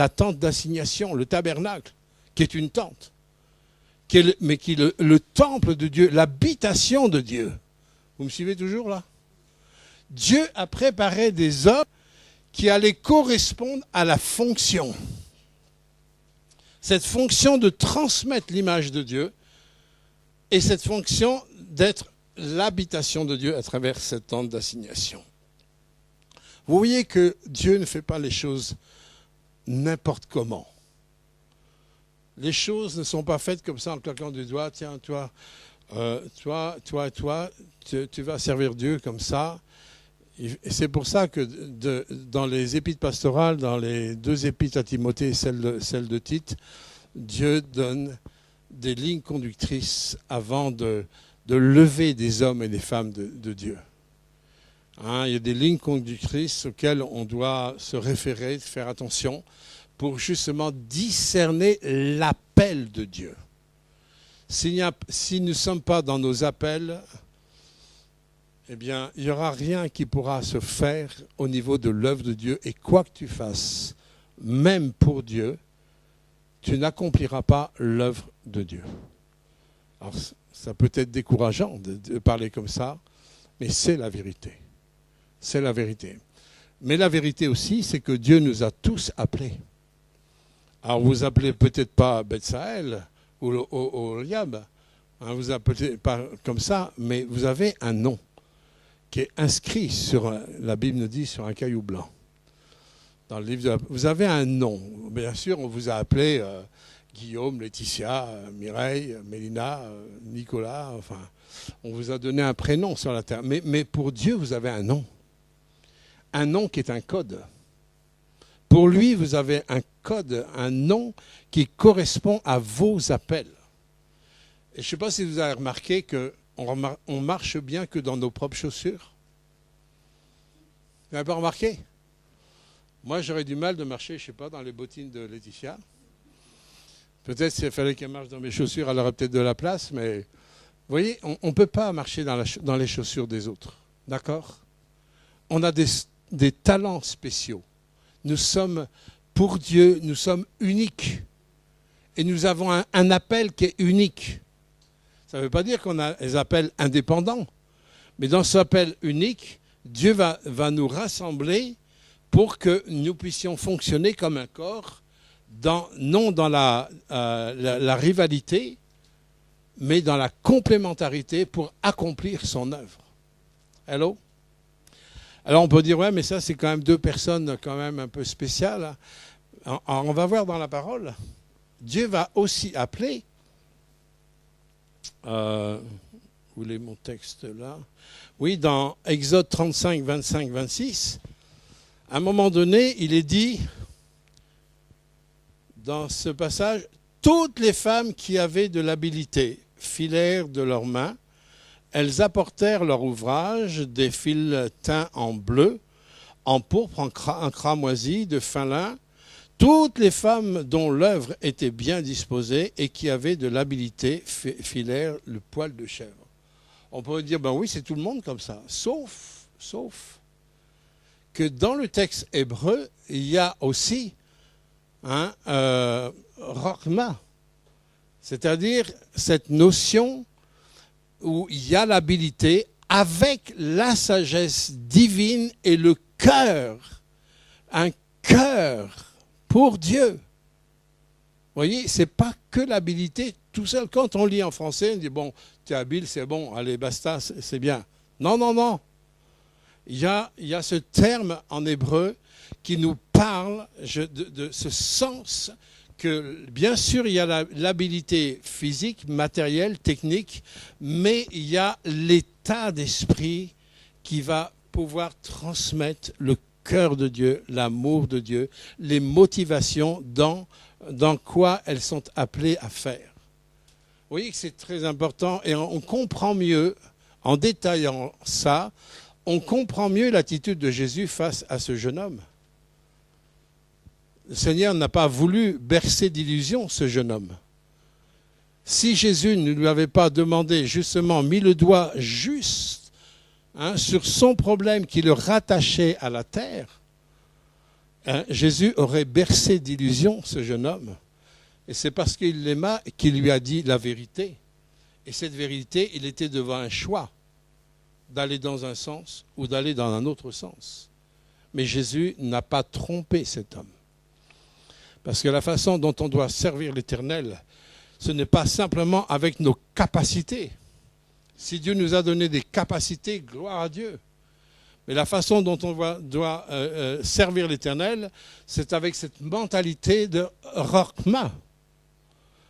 tente d'assignation, le tabernacle, qui est une tente, mais qui est le temple de Dieu, l'habitation de Dieu. Vous me suivez toujours là? Dieu a préparé des hommes qui allaient correspondre à la fonction. Cette fonction de transmettre l'image de Dieu et cette fonction d'être l'habitation de Dieu à travers cette tente d'assignation. Vous voyez que Dieu ne fait pas les choses n'importe comment. Les choses ne sont pas faites comme ça en claquant du doigt. Tiens, toi, tu vas servir Dieu comme ça. Et c'est pour ça que dans les épîtres pastorales, dans les 2 épîtres à Timothée et celle de Tite, Dieu donne des lignes conductrices avant de lever des hommes et des femmes de Dieu. Il y a des lignes conductrices auxquelles on doit se référer, faire attention, pour justement discerner l'appel de Dieu. Si nous ne sommes pas dans nos appels, eh bien, il n'y aura rien qui pourra se faire au niveau de l'œuvre de Dieu. Et quoi que tu fasses, même pour Dieu, tu n'accompliras pas l'œuvre de Dieu. Alors, ça peut être décourageant de parler comme ça, mais c'est la vérité. C'est la vérité. Mais la vérité aussi, c'est que Dieu nous a tous appelés. Alors, vous appelez peut-être pas Bethsaël ou Oliab, vous appelez pas comme ça, mais vous avez un nom qui est inscrit sur, la Bible nous dit, sur un caillou blanc. Dans le livre vous avez un nom. Bien sûr, on vous a appelé Guillaume, Laetitia, Mireille, Mélina, Nicolas. Enfin, on vous a donné un prénom sur la terre. Mais pour Dieu, vous avez un nom. Un nom qui est un code. Pour lui, vous avez un code, un nom qui correspond à vos appels. Et je ne sais pas si vous avez remarqué qu'on marche bien que dans nos propres chaussures. Vous n'avez pas remarqué? Moi, j'aurais du mal de marcher, je ne sais pas, dans les bottines de Laetitia. Peut-être s'il fallait qu'elle marche dans mes chaussures, elle aurait peut-être de la place, mais vous voyez, on ne peut pas marcher dans les chaussures des autres. D'accord? On a des talents spéciaux. Nous sommes, pour Dieu, nous sommes uniques. Et nous avons un appel qui est unique. Ça ne veut pas dire qu'on a des appels indépendants. Mais dans cet appel unique, Dieu va nous rassembler pour que nous puissions fonctionner comme un corps, non dans la rivalité, mais dans la complémentarité pour accomplir son œuvre. Hello? Alors on peut dire, ouais, mais ça c'est quand même 2 personnes quand même un peu spéciales. On va voir dans la parole. Dieu va aussi appeler, vous voulez mon texte là? Oui, dans Exode 35, 25, 26, à un moment donné, il est dit, dans ce passage, toutes les femmes qui avaient de l'habileté filèrent de leurs mains, elles apportèrent leur ouvrage, des fils teints en bleu, en pourpre, en cramoisi, de fin lin, toutes les femmes dont l'œuvre était bien disposée et qui avaient de l'habileté filèrent le poil de chèvre. On pourrait dire, ben oui, c'est tout le monde comme ça, sauf que dans le texte hébreu, il y a aussi Rochma, c'est-à-dire cette notion où il y a l'habilité avec la sagesse divine et le cœur, un cœur pour Dieu. Vous voyez, ce n'est pas que l'habilité tout seul. Quand on lit en français, on dit, bon, tu es habile, c'est bon, allez, basta, c'est bien. Non, non, non. Il y a ce terme en hébreu qui nous parle de ce sens que, bien sûr, il y a l'habilité physique, matérielle, technique, mais il y a l'état d'esprit qui va pouvoir transmettre le cœur de Dieu, l'amour de Dieu, les motivations dans quoi elles sont appelées à faire. Vous voyez que c'est très important et on comprend mieux, en détaillant ça, on comprend mieux l'attitude de Jésus face à ce jeune homme. Le Seigneur n'a pas voulu bercer d'illusions ce jeune homme. Si Jésus ne lui avait pas demandé, justement, mis le doigt juste sur son problème qui le rattachait à la terre, Jésus aurait bercé d'illusions ce jeune homme. Et c'est parce qu'il l'aima qu'il lui a dit la vérité. Et cette vérité, il était devant un choix, d'aller dans un sens ou d'aller dans un autre sens. Mais Jésus n'a pas trompé cet homme. Parce que la façon dont on doit servir l'Éternel, ce n'est pas simplement avec nos capacités. Si Dieu nous a donné des capacités, gloire à Dieu. Mais la façon dont on doit servir l'Éternel, c'est avec cette mentalité de Rorkma.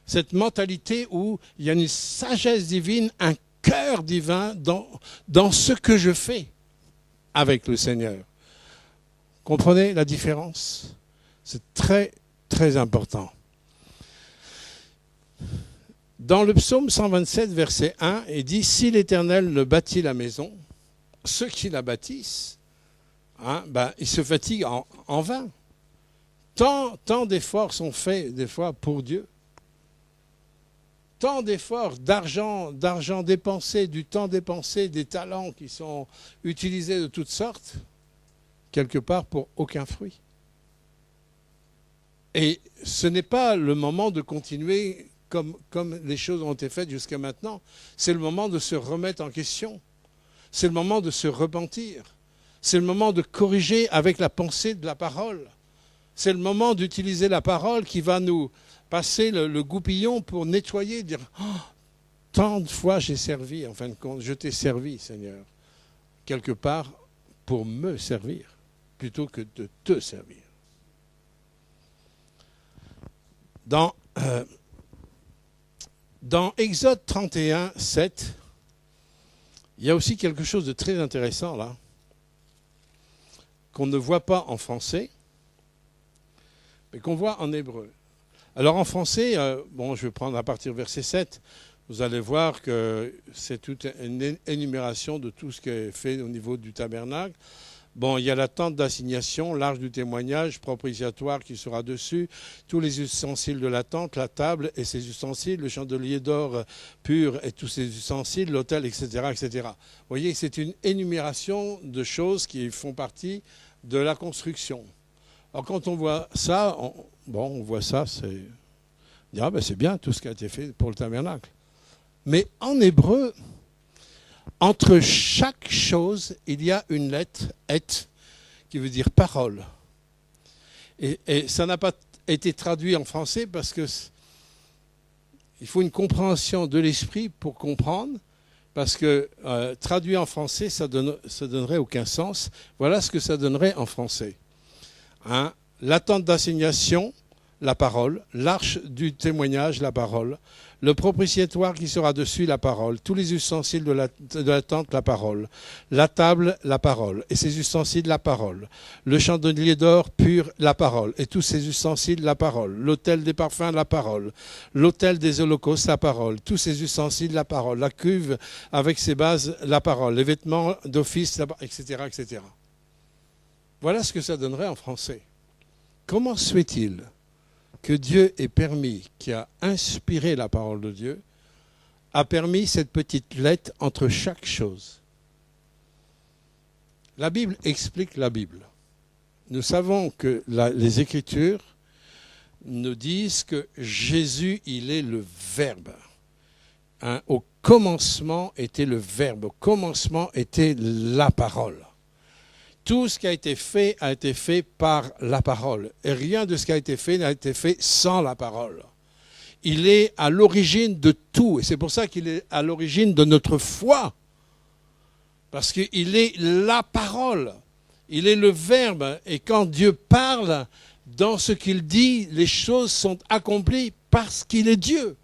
Cette mentalité où il y a une sagesse divine, un cœur divin dans ce que je fais avec le Seigneur. Comprenez la différence? C'est très, très important. Dans le psaume 127, verset 1, il dit « Si l'Éternel ne bâtit la maison, ceux qui la bâtissent, ils se fatiguent en vain. » Tant d'efforts sont faits des fois pour Dieu. Tant d'efforts, d'argent dépensé, du temps dépensé, des talents qui sont utilisés de toutes sortes, quelque part pour aucun fruit. Et ce n'est pas le moment de continuer comme les choses ont été faites jusqu'à maintenant. C'est le moment de se remettre en question. C'est le moment de se repentir. C'est le moment de corriger avec la pensée de la parole. C'est le moment d'utiliser la parole qui va nous passer le goupillon pour nettoyer, dire « Tant de fois j'ai servi, en fin de compte, je t'ai servi, Seigneur, quelque part pour me servir, plutôt que de te servir. » Dans Exode 31, 7, il y a aussi quelque chose de très intéressant là, qu'on ne voit pas en français, mais qu'on voit en hébreu. Alors en français, je vais prendre à partir du verset 7, vous allez voir que c'est toute une énumération de tout ce qui est fait au niveau du tabernacle. Bon, il y a la tente d'assignation, l'arche du témoignage, propitiatoire qui sera dessus, tous les ustensiles de la tente, la table et ses ustensiles, le chandelier d'or pur et tous ses ustensiles, l'autel, etc., etc. Vous voyez, c'est une énumération de choses qui font partie de la construction. Alors quand on voit ça, on voit ça, c'est bien tout ce qui a été fait pour le tabernacle. Mais en hébreu, entre chaque chose, il y a une lettre, et, qui veut dire parole. Et ça n'a pas été traduit en français parce que il faut une compréhension de l'esprit pour comprendre, parce que traduit en français, ça donnerait aucun sens. Voilà ce que ça donnerait en français. La tente d'assignation, la parole, l'arche du témoignage, la parole, le propitiatoire qui sera dessus, la parole, tous les ustensiles de la tente, la parole, la table, la parole, et ses ustensiles, la parole, le chandelier d'or pur, la parole, et tous ses ustensiles, la parole, l'autel des parfums, la parole, l'autel des holocaustes, la parole, tous ses ustensiles, la parole, la cuve avec ses bases, la parole, les vêtements d'office, etc., etc. Voilà ce que ça donnerait en français. Comment se fait-il que Dieu ait permis, qui a inspiré la parole de Dieu, a permis cette petite lettre entre chaque chose? La Bible explique la Bible. Nous savons que les Écritures nous disent que Jésus, il est le Verbe. Au commencement était le Verbe, au commencement était la parole. Tout ce qui a été fait par la parole. Et rien de ce qui a été fait n'a été fait sans la parole. Il est à l'origine de tout. Et c'est pour ça qu'il est à l'origine de notre foi. Parce qu'il est la parole. Il est le Verbe. Et quand Dieu parle, dans ce qu'il dit, les choses sont accomplies parce qu'il est Dieu.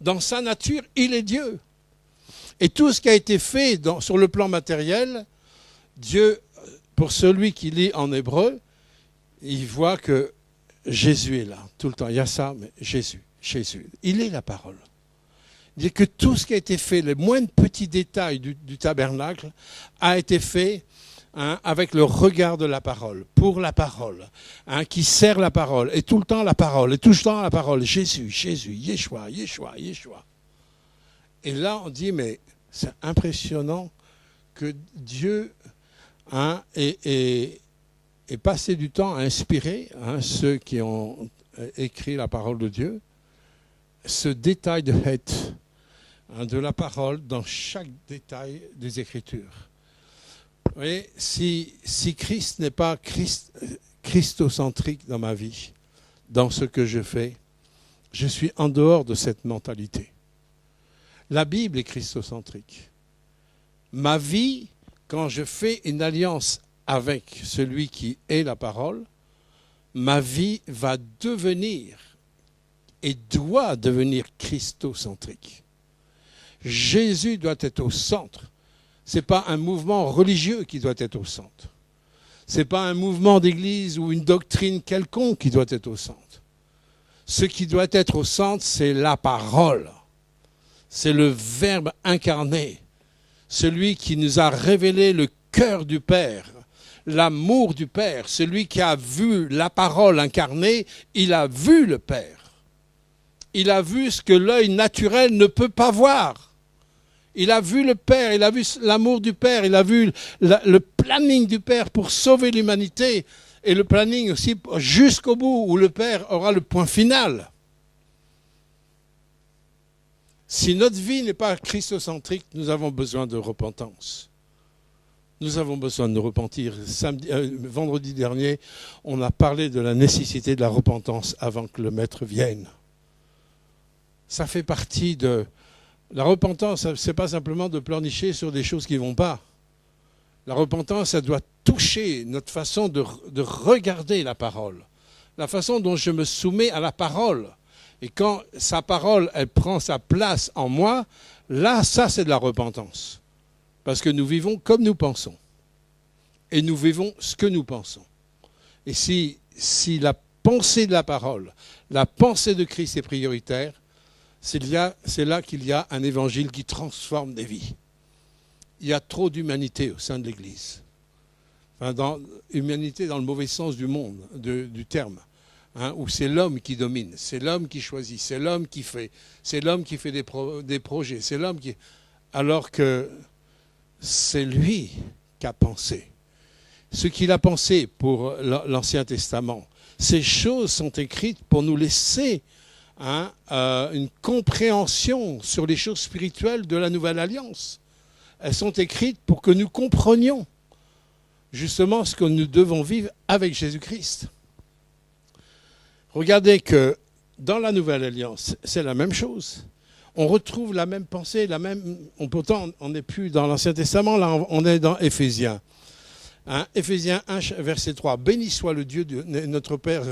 Dans sa nature, il est Dieu. Et tout ce qui a été fait sur le plan matériel, Dieu, pour celui qui lit en hébreu, il voit que Jésus est là, tout le temps. Il y a ça, mais Jésus, il est la parole. Il dit que tout ce qui a été fait, les moindres petits détails du tabernacle, a été fait avec le regard de la parole, pour la parole, qui sert la parole, et tout le temps la parole, et tout le temps la parole. Jésus, Yeshua. Et là, on dit, mais c'est impressionnant que Dieu ait passé du temps à inspirer ceux qui ont écrit la parole de Dieu, ce détail de het, de la parole dans chaque détail des Écritures. Vous voyez, si Christ n'est pas christocentrique dans ma vie, dans ce que je fais, je suis en dehors de cette mentalité. La Bible est christocentrique. Ma vie, quand je fais une alliance avec celui qui est la parole, ma vie va devenir et doit devenir christocentrique. Jésus doit être au centre. Ce n'est pas un mouvement religieux qui doit être au centre. Ce n'est pas un mouvement d'église ou une doctrine quelconque qui doit être au centre. Ce qui doit être au centre, c'est la parole. C'est le Verbe incarné. Celui qui nous a révélé le cœur du Père, l'amour du Père. Celui qui a vu la parole incarnée, il a vu le Père. Il a vu ce que l'œil naturel ne peut pas voir. Il a vu le Père, il a vu l'amour du Père, il a vu le planning du Père pour sauver l'humanité et le planning aussi jusqu'au bout où le Père aura le point final. Si notre vie n'est pas christocentrique, nous avons besoin de repentance. Nous avons besoin de nous repentir. Vendredi dernier, on a parlé de la nécessité de la repentance avant que le Maître vienne. Ça fait partie de... La repentance, ce n'est pas simplement de pleurnicher sur des choses qui ne vont pas. La repentance, ça doit toucher notre façon de regarder la parole, la façon dont je me soumets à la parole. Et quand sa parole, elle prend sa place en moi, là, ça, c'est de la repentance. Parce que nous vivons comme nous pensons. Et nous vivons ce que nous pensons. Et si la pensée de la parole, la pensée de Christ est prioritaire, c'est là qu'il y a un évangile qui transforme des vies. Il y a trop d'humanité au sein de l'Église. Enfin, humanité dans le mauvais sens du monde, du terme. Où c'est l'homme qui domine, c'est l'homme qui choisit, c'est l'homme qui fait des projets, c'est l'homme qui... Alors que c'est lui qui a pensé. Ce qu'il a pensé pour l'Ancien Testament, ces choses sont écrites pour nous laisser une compréhension sur les choses spirituelles de la Nouvelle Alliance. Elles sont écrites pour que nous comprenions justement ce que nous devons vivre avec Jésus-Christ. Regardez que dans la Nouvelle Alliance, c'est la même chose. On retrouve la même pensée, pourtant on n'est plus dans l'Ancien Testament, là on est dans Éphésiens. Éphésiens 1, verset 3. Béni soit le Dieu de notre Père,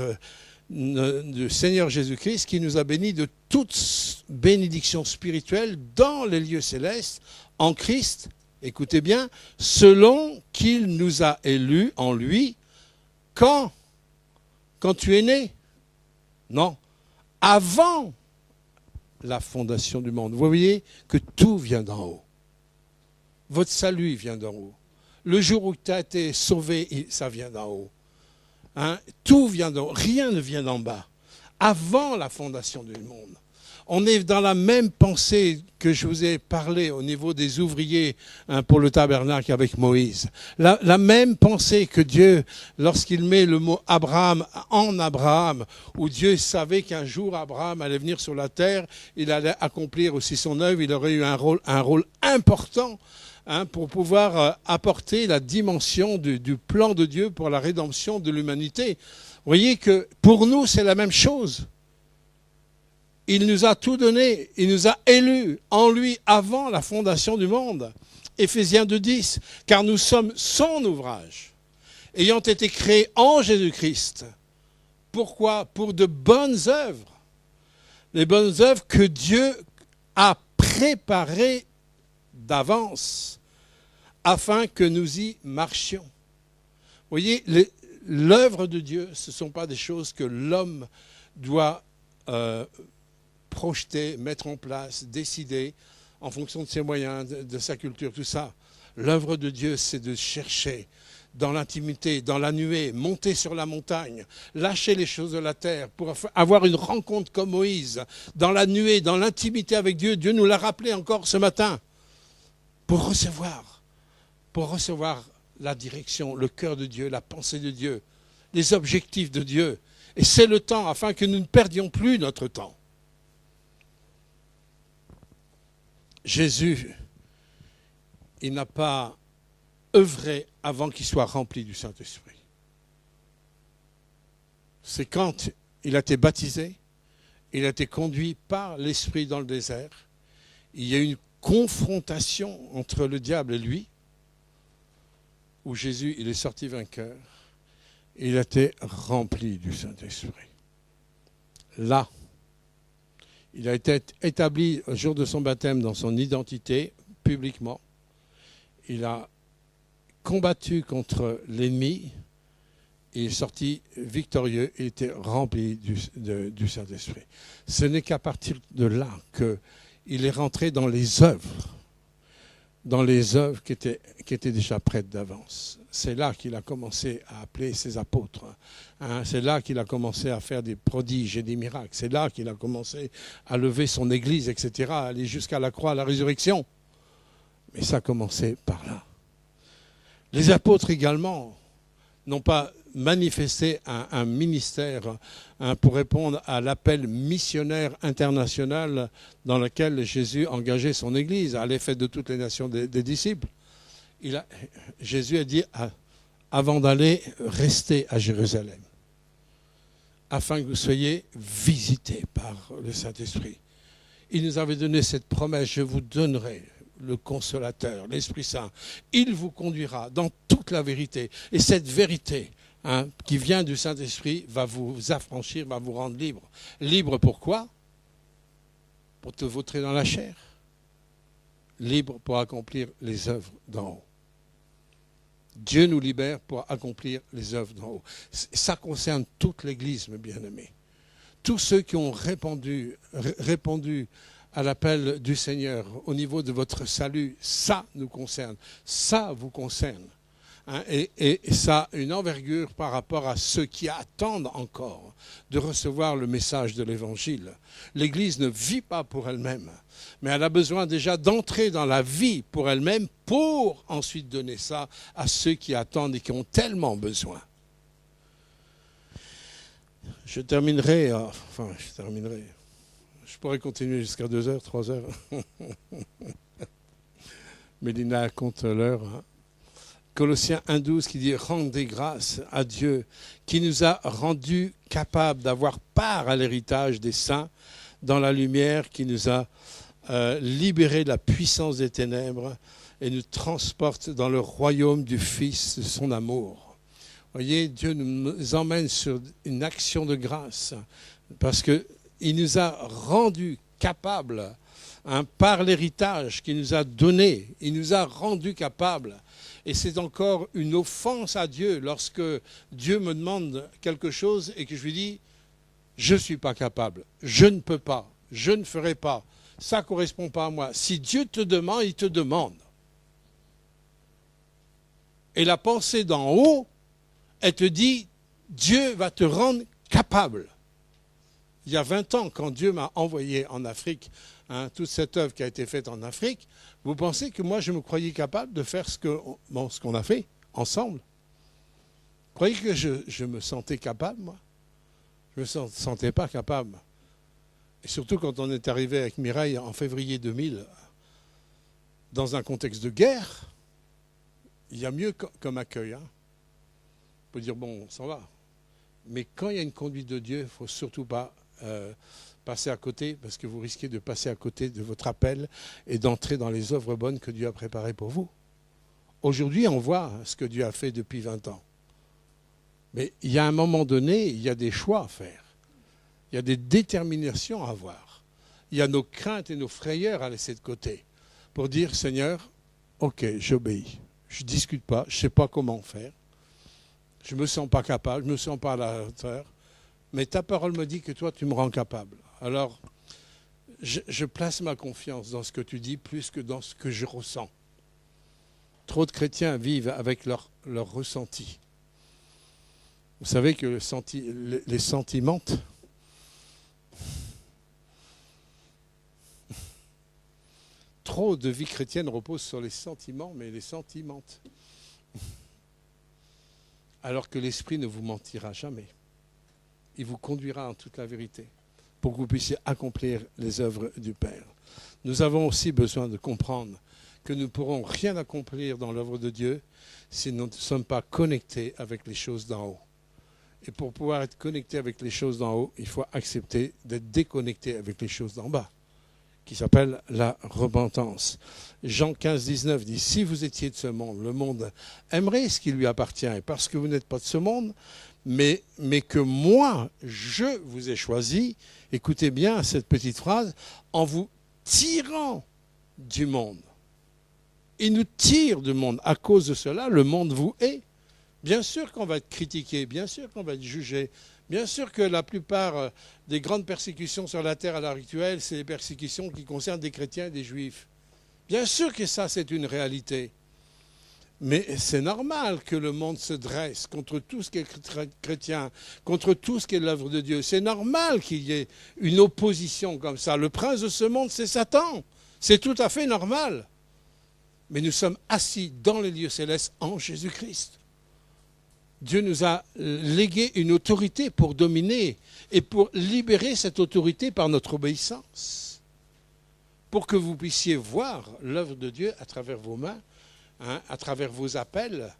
du Seigneur Jésus-Christ, qui nous a bénis de toute bénédiction spirituelle dans les lieux célestes, en Christ, écoutez bien, selon qu'il nous a élus en lui, quand tu es né. Non, avant la fondation du monde. Vous voyez que tout vient d'en haut. Votre salut vient d'en haut. Le jour où tu as été sauvé, ça vient d'en haut. Tout vient d'en haut. Rien ne vient d'en bas. Avant la fondation du monde. On est dans la même pensée que je vous ai parlé au niveau des ouvriers pour le tabernacle avec Moïse. La même pensée que Dieu, lorsqu'il met le mot Abraham en Abraham, où Dieu savait qu'un jour Abraham allait venir sur la terre, il allait accomplir aussi son œuvre, il aurait eu un rôle important pour pouvoir apporter la dimension du plan de Dieu pour la rédemption de l'humanité. Vous voyez que pour nous, c'est la même chose. Il nous a tout donné, il nous a élus en lui avant la fondation du monde. Éphésiens 2,10, car nous sommes son ouvrage, ayant été créés en Jésus-Christ. Pourquoi ? Pour de bonnes œuvres. Les bonnes œuvres que Dieu a préparées d'avance afin que nous y marchions. Vous voyez, l'œuvre de Dieu, ce ne sont pas des choses que l'homme doit projeter, mettre en place, décider en fonction de ses moyens, de sa culture, tout ça. L'œuvre de Dieu, c'est de chercher dans l'intimité, dans la nuée, monter sur la montagne, lâcher les choses de la terre pour avoir une rencontre comme Moïse, dans la nuée, dans l'intimité avec Dieu. Dieu nous l'a rappelé encore ce matin, pour recevoir pour recevoir la direction, le cœur de Dieu, la pensée de Dieu, les objectifs de Dieu. Et c'est le temps afin que nous ne perdions plus notre temps. Jésus, il n'a pas œuvré avant qu'il soit rempli du Saint-Esprit. C'est quand il a été baptisé, il a été conduit par l'Esprit dans le désert. Il y a eu une confrontation entre le diable et lui, où Jésus, il est sorti vainqueur. Il a été rempli du Saint-Esprit. Là, il a été établi au jour de son baptême dans son identité, publiquement. Il a combattu contre l'ennemi. Il est sorti victorieux. Il était rempli du Saint-Esprit. Ce n'est qu'à partir de là qu'il est rentré dans les œuvres qui étaient déjà prêtes d'avance. C'est là qu'il a commencé à appeler ses apôtres. C'est là qu'il a commencé à faire des prodiges et des miracles. C'est là qu'il a commencé à lever son église, etc., à aller jusqu'à la croix, à la résurrection. Mais ça a commencé par là. Les apôtres également n'ont pas manifesté un ministère pour répondre à l'appel missionnaire international dans lequel Jésus engageait son Église, à l'effet de toutes les nations des disciples. Jésus a dit, avant d'aller, restez à Jérusalem, afin que vous soyez visités par le Saint-Esprit. Il nous avait donné cette promesse, je vous donnerai le Consolateur, l'Esprit Saint. Il vous conduira dans toute la vérité. Et cette vérité qui vient du Saint-Esprit va vous affranchir, va vous rendre libre. Libre pourquoi? Pour te vautrer dans la chair. Libre pour accomplir les œuvres d'en haut. Dieu nous libère pour accomplir les œuvres d'en haut. Ça concerne toute l'Église, mes bien-aimés. Tous ceux qui ont répondu à l'appel du Seigneur au niveau de votre salut, ça nous concerne. Ça vous concerne. Et ça a une envergure par rapport à ceux qui attendent encore de recevoir le message de l'Évangile. L'Église ne vit pas pour elle-même, mais elle a besoin déjà d'entrer dans la vie pour elle-même pour ensuite donner ça à ceux qui attendent et qui ont tellement besoin. Je terminerai. Je pourrais continuer jusqu'à 2 heures, 3 heures. Mélina compte l'heure. Colossiens 1,12 qui dit « Rendez grâce à Dieu qui nous a rendus capables d'avoir part à l'héritage des saints dans la lumière, qui nous a libérés de la puissance des ténèbres et nous transporte dans le royaume du Fils de son amour. » Voyez, Dieu nous emmène sur une action de grâce parce qu'il nous a rendus capables par l'héritage qu'il nous a donné. Il nous a rendus capables. Et c'est encore une offense à Dieu lorsque Dieu me demande quelque chose et que je lui dis « je ne suis pas capable, je ne peux pas, je ne ferai pas, ça ne correspond pas à moi ». Si Dieu te demande, il te demande. Et la pensée d'en haut, elle te dit « Dieu va te rendre capable ». Il y a 20 ans, quand Dieu m'a envoyé en Afrique, toute cette œuvre qui a été faite en Afrique, vous pensez que moi je me croyais capable de faire ce qu'on a fait ensemble? Vous croyez que je me sentais capable, moi? Je ne me sentais pas capable. Et surtout quand on est arrivé avec Mireille en février 2000, dans un contexte de guerre, il y a mieux comme accueil. On peut dire, bon, on s'en va. Mais quand il y a une conduite de Dieu, il ne faut surtout pas passer à côté, parce que vous risquez de passer à côté de votre appel et d'entrer dans les œuvres bonnes que Dieu a préparées pour vous. Aujourd'hui, on voit ce que Dieu a fait depuis 20 ans. Mais il y a un moment donné, il y a des choix à faire. Il y a des déterminations à avoir. Il y a nos craintes et nos frayeurs à laisser de côté pour dire, Seigneur, ok, j'obéis. Je ne discute pas, je ne sais pas comment faire. Je ne me sens pas capable, je ne me sens pas à la hauteur. Mais ta parole me dit que toi, tu me rends capable. Alors, je place ma confiance dans ce que tu dis plus que dans ce que je ressens. Trop de chrétiens vivent avec leur ressenti. Vous savez que les sentiments, trop de vie chrétienne repose sur les sentiments, mais les sentimentent. Alors que l'Esprit ne vous mentira jamais. Il vous conduira en toute la vérité pour que vous puissiez accomplir les œuvres du Père. Nous avons aussi besoin de comprendre que nous ne pourrons rien accomplir dans l'œuvre de Dieu si nous ne sommes pas connectés avec les choses d'en haut. Et pour pouvoir être connecté avec les choses d'en haut, il faut accepter d'être déconnecté avec les choses d'en bas, qui s'appelle la repentance. Jean 15, 19 dit, si vous étiez de ce monde, le monde aimerait ce qui lui appartient, et parce que vous n'êtes pas de ce monde, mais que moi, je vous ai choisi, écoutez bien cette petite phrase, en vous tirant du monde. Il nous tire du monde. À cause de cela, le monde vous hait. Bien sûr qu'on va être critiqué, bien sûr qu'on va être jugé, bien sûr que la plupart des grandes persécutions sur la terre à l'heure actuelle, c'est les persécutions qui concernent des chrétiens et des juifs. Bien sûr que ça, c'est une réalité. Mais c'est normal que le monde se dresse contre tout ce qui est chrétien, contre tout ce qui est l'œuvre de Dieu. C'est normal qu'il y ait une opposition comme ça. Le prince de ce monde, c'est Satan. C'est tout à fait normal. Mais nous sommes assis dans les lieux célestes en Jésus-Christ. Dieu nous a légué une autorité pour dominer et pour libérer cette autorité par notre obéissance. Pour que vous puissiez voir l'œuvre de Dieu à travers vos mains, à travers vos appels.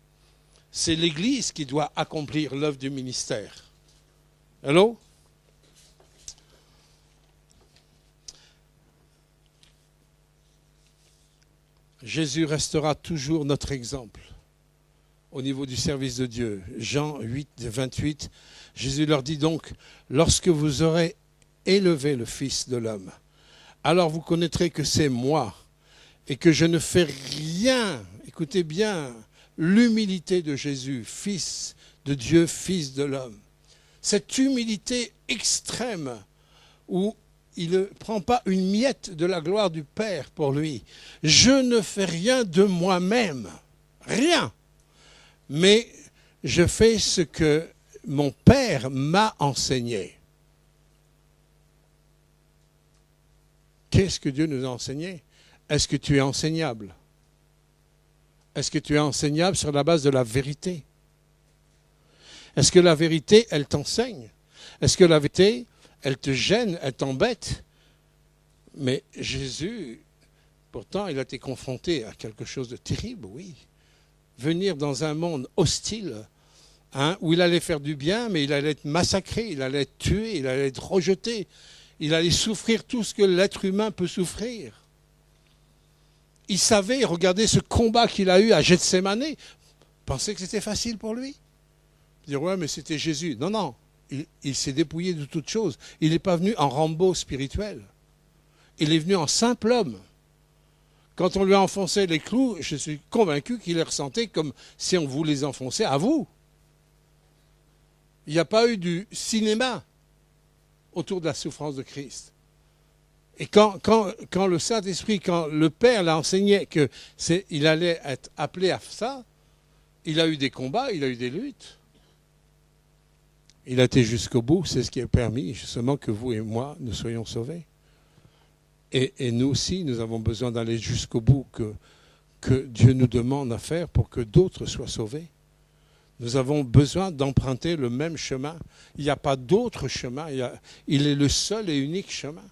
C'est l'Église qui doit accomplir l'œuvre du ministère. Allô? Jésus restera toujours notre exemple au niveau du service de Dieu. Jean 8, 28, Jésus leur dit donc, lorsque vous aurez élevé le Fils de l'homme, alors vous connaîtrez que c'est moi et que je ne fais rien. Écoutez bien, l'humilité de Jésus, Fils de Dieu, Fils de l'homme. Cette humilité extrême où il ne prend pas une miette de la gloire du Père pour lui. Je ne fais rien de moi-même, rien. Mais je fais ce que mon Père m'a enseigné. Qu'est-ce que Dieu nous a enseigné? Est-ce que tu es enseignable? Est-ce que tu es enseignable sur la base de la vérité? Est-ce que la vérité, elle t'enseigne? Est-ce que la vérité, elle te gêne, elle t'embête? Mais Jésus, pourtant, il a été confronté à quelque chose de terrible, oui. Venir dans un monde hostile, où il allait faire du bien, mais il allait être massacré, il allait être tué, il allait être rejeté. Il allait souffrir tout ce que l'être humain peut souffrir. Il savait, regardez ce combat qu'il a eu à Gethsémane, pensait que c'était facile pour lui. Dire, ouais, mais c'était Jésus. Non, non, il s'est dépouillé de toute chose. Il n'est pas venu en Rambo spirituel. Il est venu en simple homme. Quand on lui a enfoncé les clous, je suis convaincu qu'il les ressentait comme si on vous les enfonçait à vous. Il n'y a pas eu du cinéma autour de la souffrance de Christ. Et quand le Saint-Esprit, quand le Père l'a enseigné qu'il allait être appelé à ça, il a eu des combats, il a eu des luttes. Il a été jusqu'au bout, c'est ce qui a permis justement que vous et moi, nous soyons sauvés. Et nous aussi, nous avons besoin d'aller jusqu'au bout que Dieu nous demande à faire pour que d'autres soient sauvés. Nous avons besoin d'emprunter le même chemin. Il n'y a pas d'autre chemin. Il est le seul et unique chemin.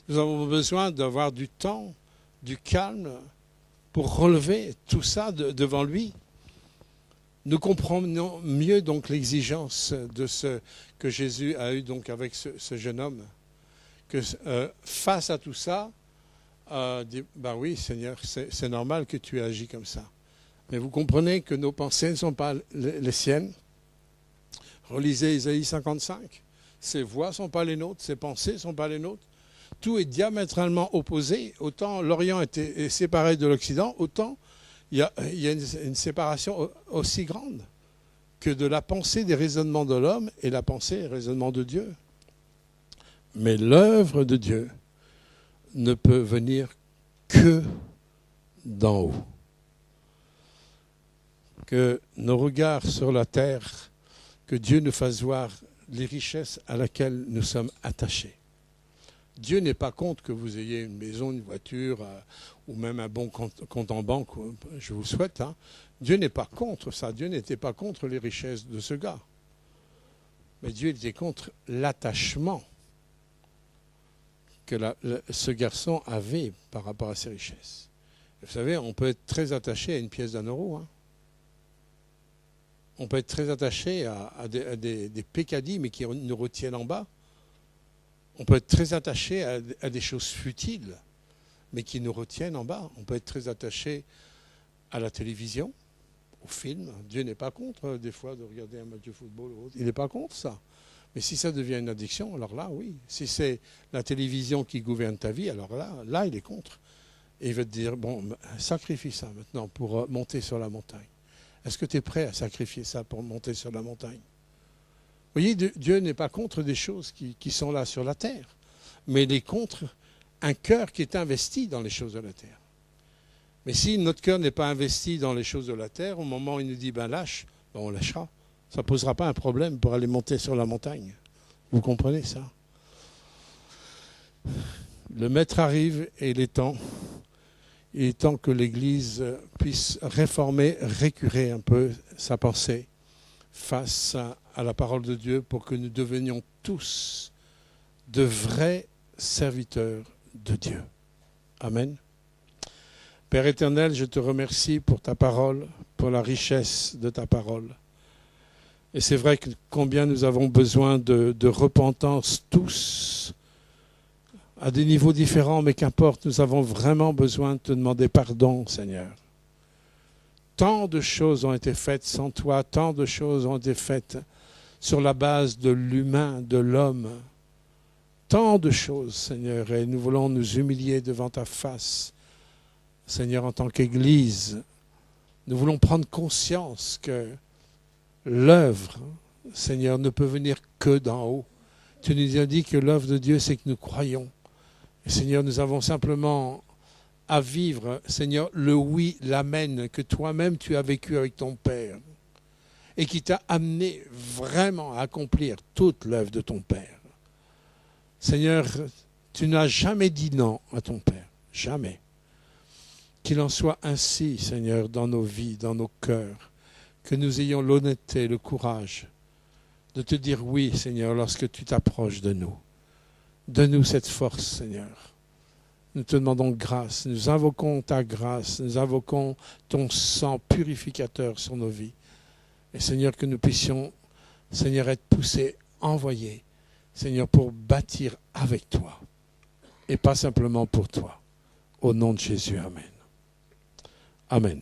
Nous avons besoin d'avoir du temps, du calme, pour relever tout ça devant lui. Nous comprenons mieux donc l'exigence de ce que Jésus a eu donc avec ce jeune homme. Que face à tout ça, dit, ben oui Seigneur, c'est normal que tu aies agi comme ça. Mais vous comprenez que nos pensées ne sont pas les siennes. Relisez Isaïe 55. Ses voix ne sont pas les nôtres, ses pensées ne sont pas les nôtres. Tout est diamétralement opposé. Autant l'Orient est séparé de l'Occident, autant il y a une séparation aussi grande que de la pensée des raisonnements de l'homme et la pensée et le raisonnement de Dieu. Mais l'œuvre de Dieu ne peut venir que d'en haut. Que nos regards sur la terre, que Dieu nous fasse voir les richesses à laquelle nous sommes attachés. Dieu n'est pas contre que vous ayez une maison, une voiture, ou même un bon compte en banque, je vous le souhaite. Hein. Dieu n'est pas contre ça. Dieu n'était pas contre les richesses de ce gars. Mais Dieu était contre l'attachement que ce garçon avait par rapport à ses richesses. Vous savez, on peut être très attaché à une pièce d'1 euro. Hein. On peut être très attaché à des pécadilles, mais qui nous retiennent en bas. On peut être très attaché à des choses futiles, mais qui nous retiennent en bas. On peut être très attaché à la télévision, au film. Dieu n'est pas contre, des fois, de regarder un match de football ou autre. Il n'est pas contre ça. Mais si ça devient une addiction, alors là, oui. Si c'est la télévision qui gouverne ta vie, alors là, il est contre. Et il va te dire, bon, sacrifie ça maintenant pour monter sur la montagne. Est-ce que tu es prêt à sacrifier ça pour monter sur la montagne ? Vous voyez, Dieu n'est pas contre des choses qui sont là sur la terre, mais il est contre un cœur qui est investi dans les choses de la terre. Mais si notre cœur n'est pas investi dans les choses de la terre, au moment où il nous dit, lâche, on lâchera. Ça ne posera pas un problème pour aller monter sur la montagne. Vous comprenez ça ? Le maître arrive et il est temps que l'Église puisse réformer, récurer un peu sa pensée face à la parole de Dieu pour que nous devenions tous de vrais serviteurs de Dieu. Amen. Père éternel, je te remercie pour ta parole, pour la richesse de ta parole. Et c'est vrai que combien nous avons besoin de repentance tous, à des niveaux différents, mais qu'importe, nous avons vraiment besoin de te demander pardon, Seigneur. Tant de choses ont été faites sans toi, tant de choses ont été faites sur la base de l'humain, de l'homme. Tant de choses, Seigneur, et nous voulons nous humilier devant ta face, Seigneur, en tant qu'Église. Nous voulons prendre conscience que l'œuvre, Seigneur, ne peut venir que d'en haut. Tu nous as dit que l'œuvre de Dieu, c'est que nous croyons. Et Seigneur, nous avons simplement à vivre, Seigneur, le oui, l'amen, que toi-même tu as vécu avec ton Père et qui t'a amené vraiment à accomplir toute l'œuvre de ton Père. Seigneur, tu n'as jamais dit non à ton Père, jamais. Qu'il en soit ainsi, Seigneur, dans nos vies, dans nos cœurs, que nous ayons l'honnêteté, le courage de te dire oui, Seigneur, lorsque tu t'approches de nous. Donne-nous cette force, Seigneur. Nous te demandons grâce, nous invoquons ta grâce, nous invoquons ton sang purificateur sur nos vies. Et Seigneur, que nous puissions, Seigneur, être poussés, envoyés, Seigneur, pour bâtir avec toi et pas simplement pour toi. Au nom de Jésus, amen. Amen.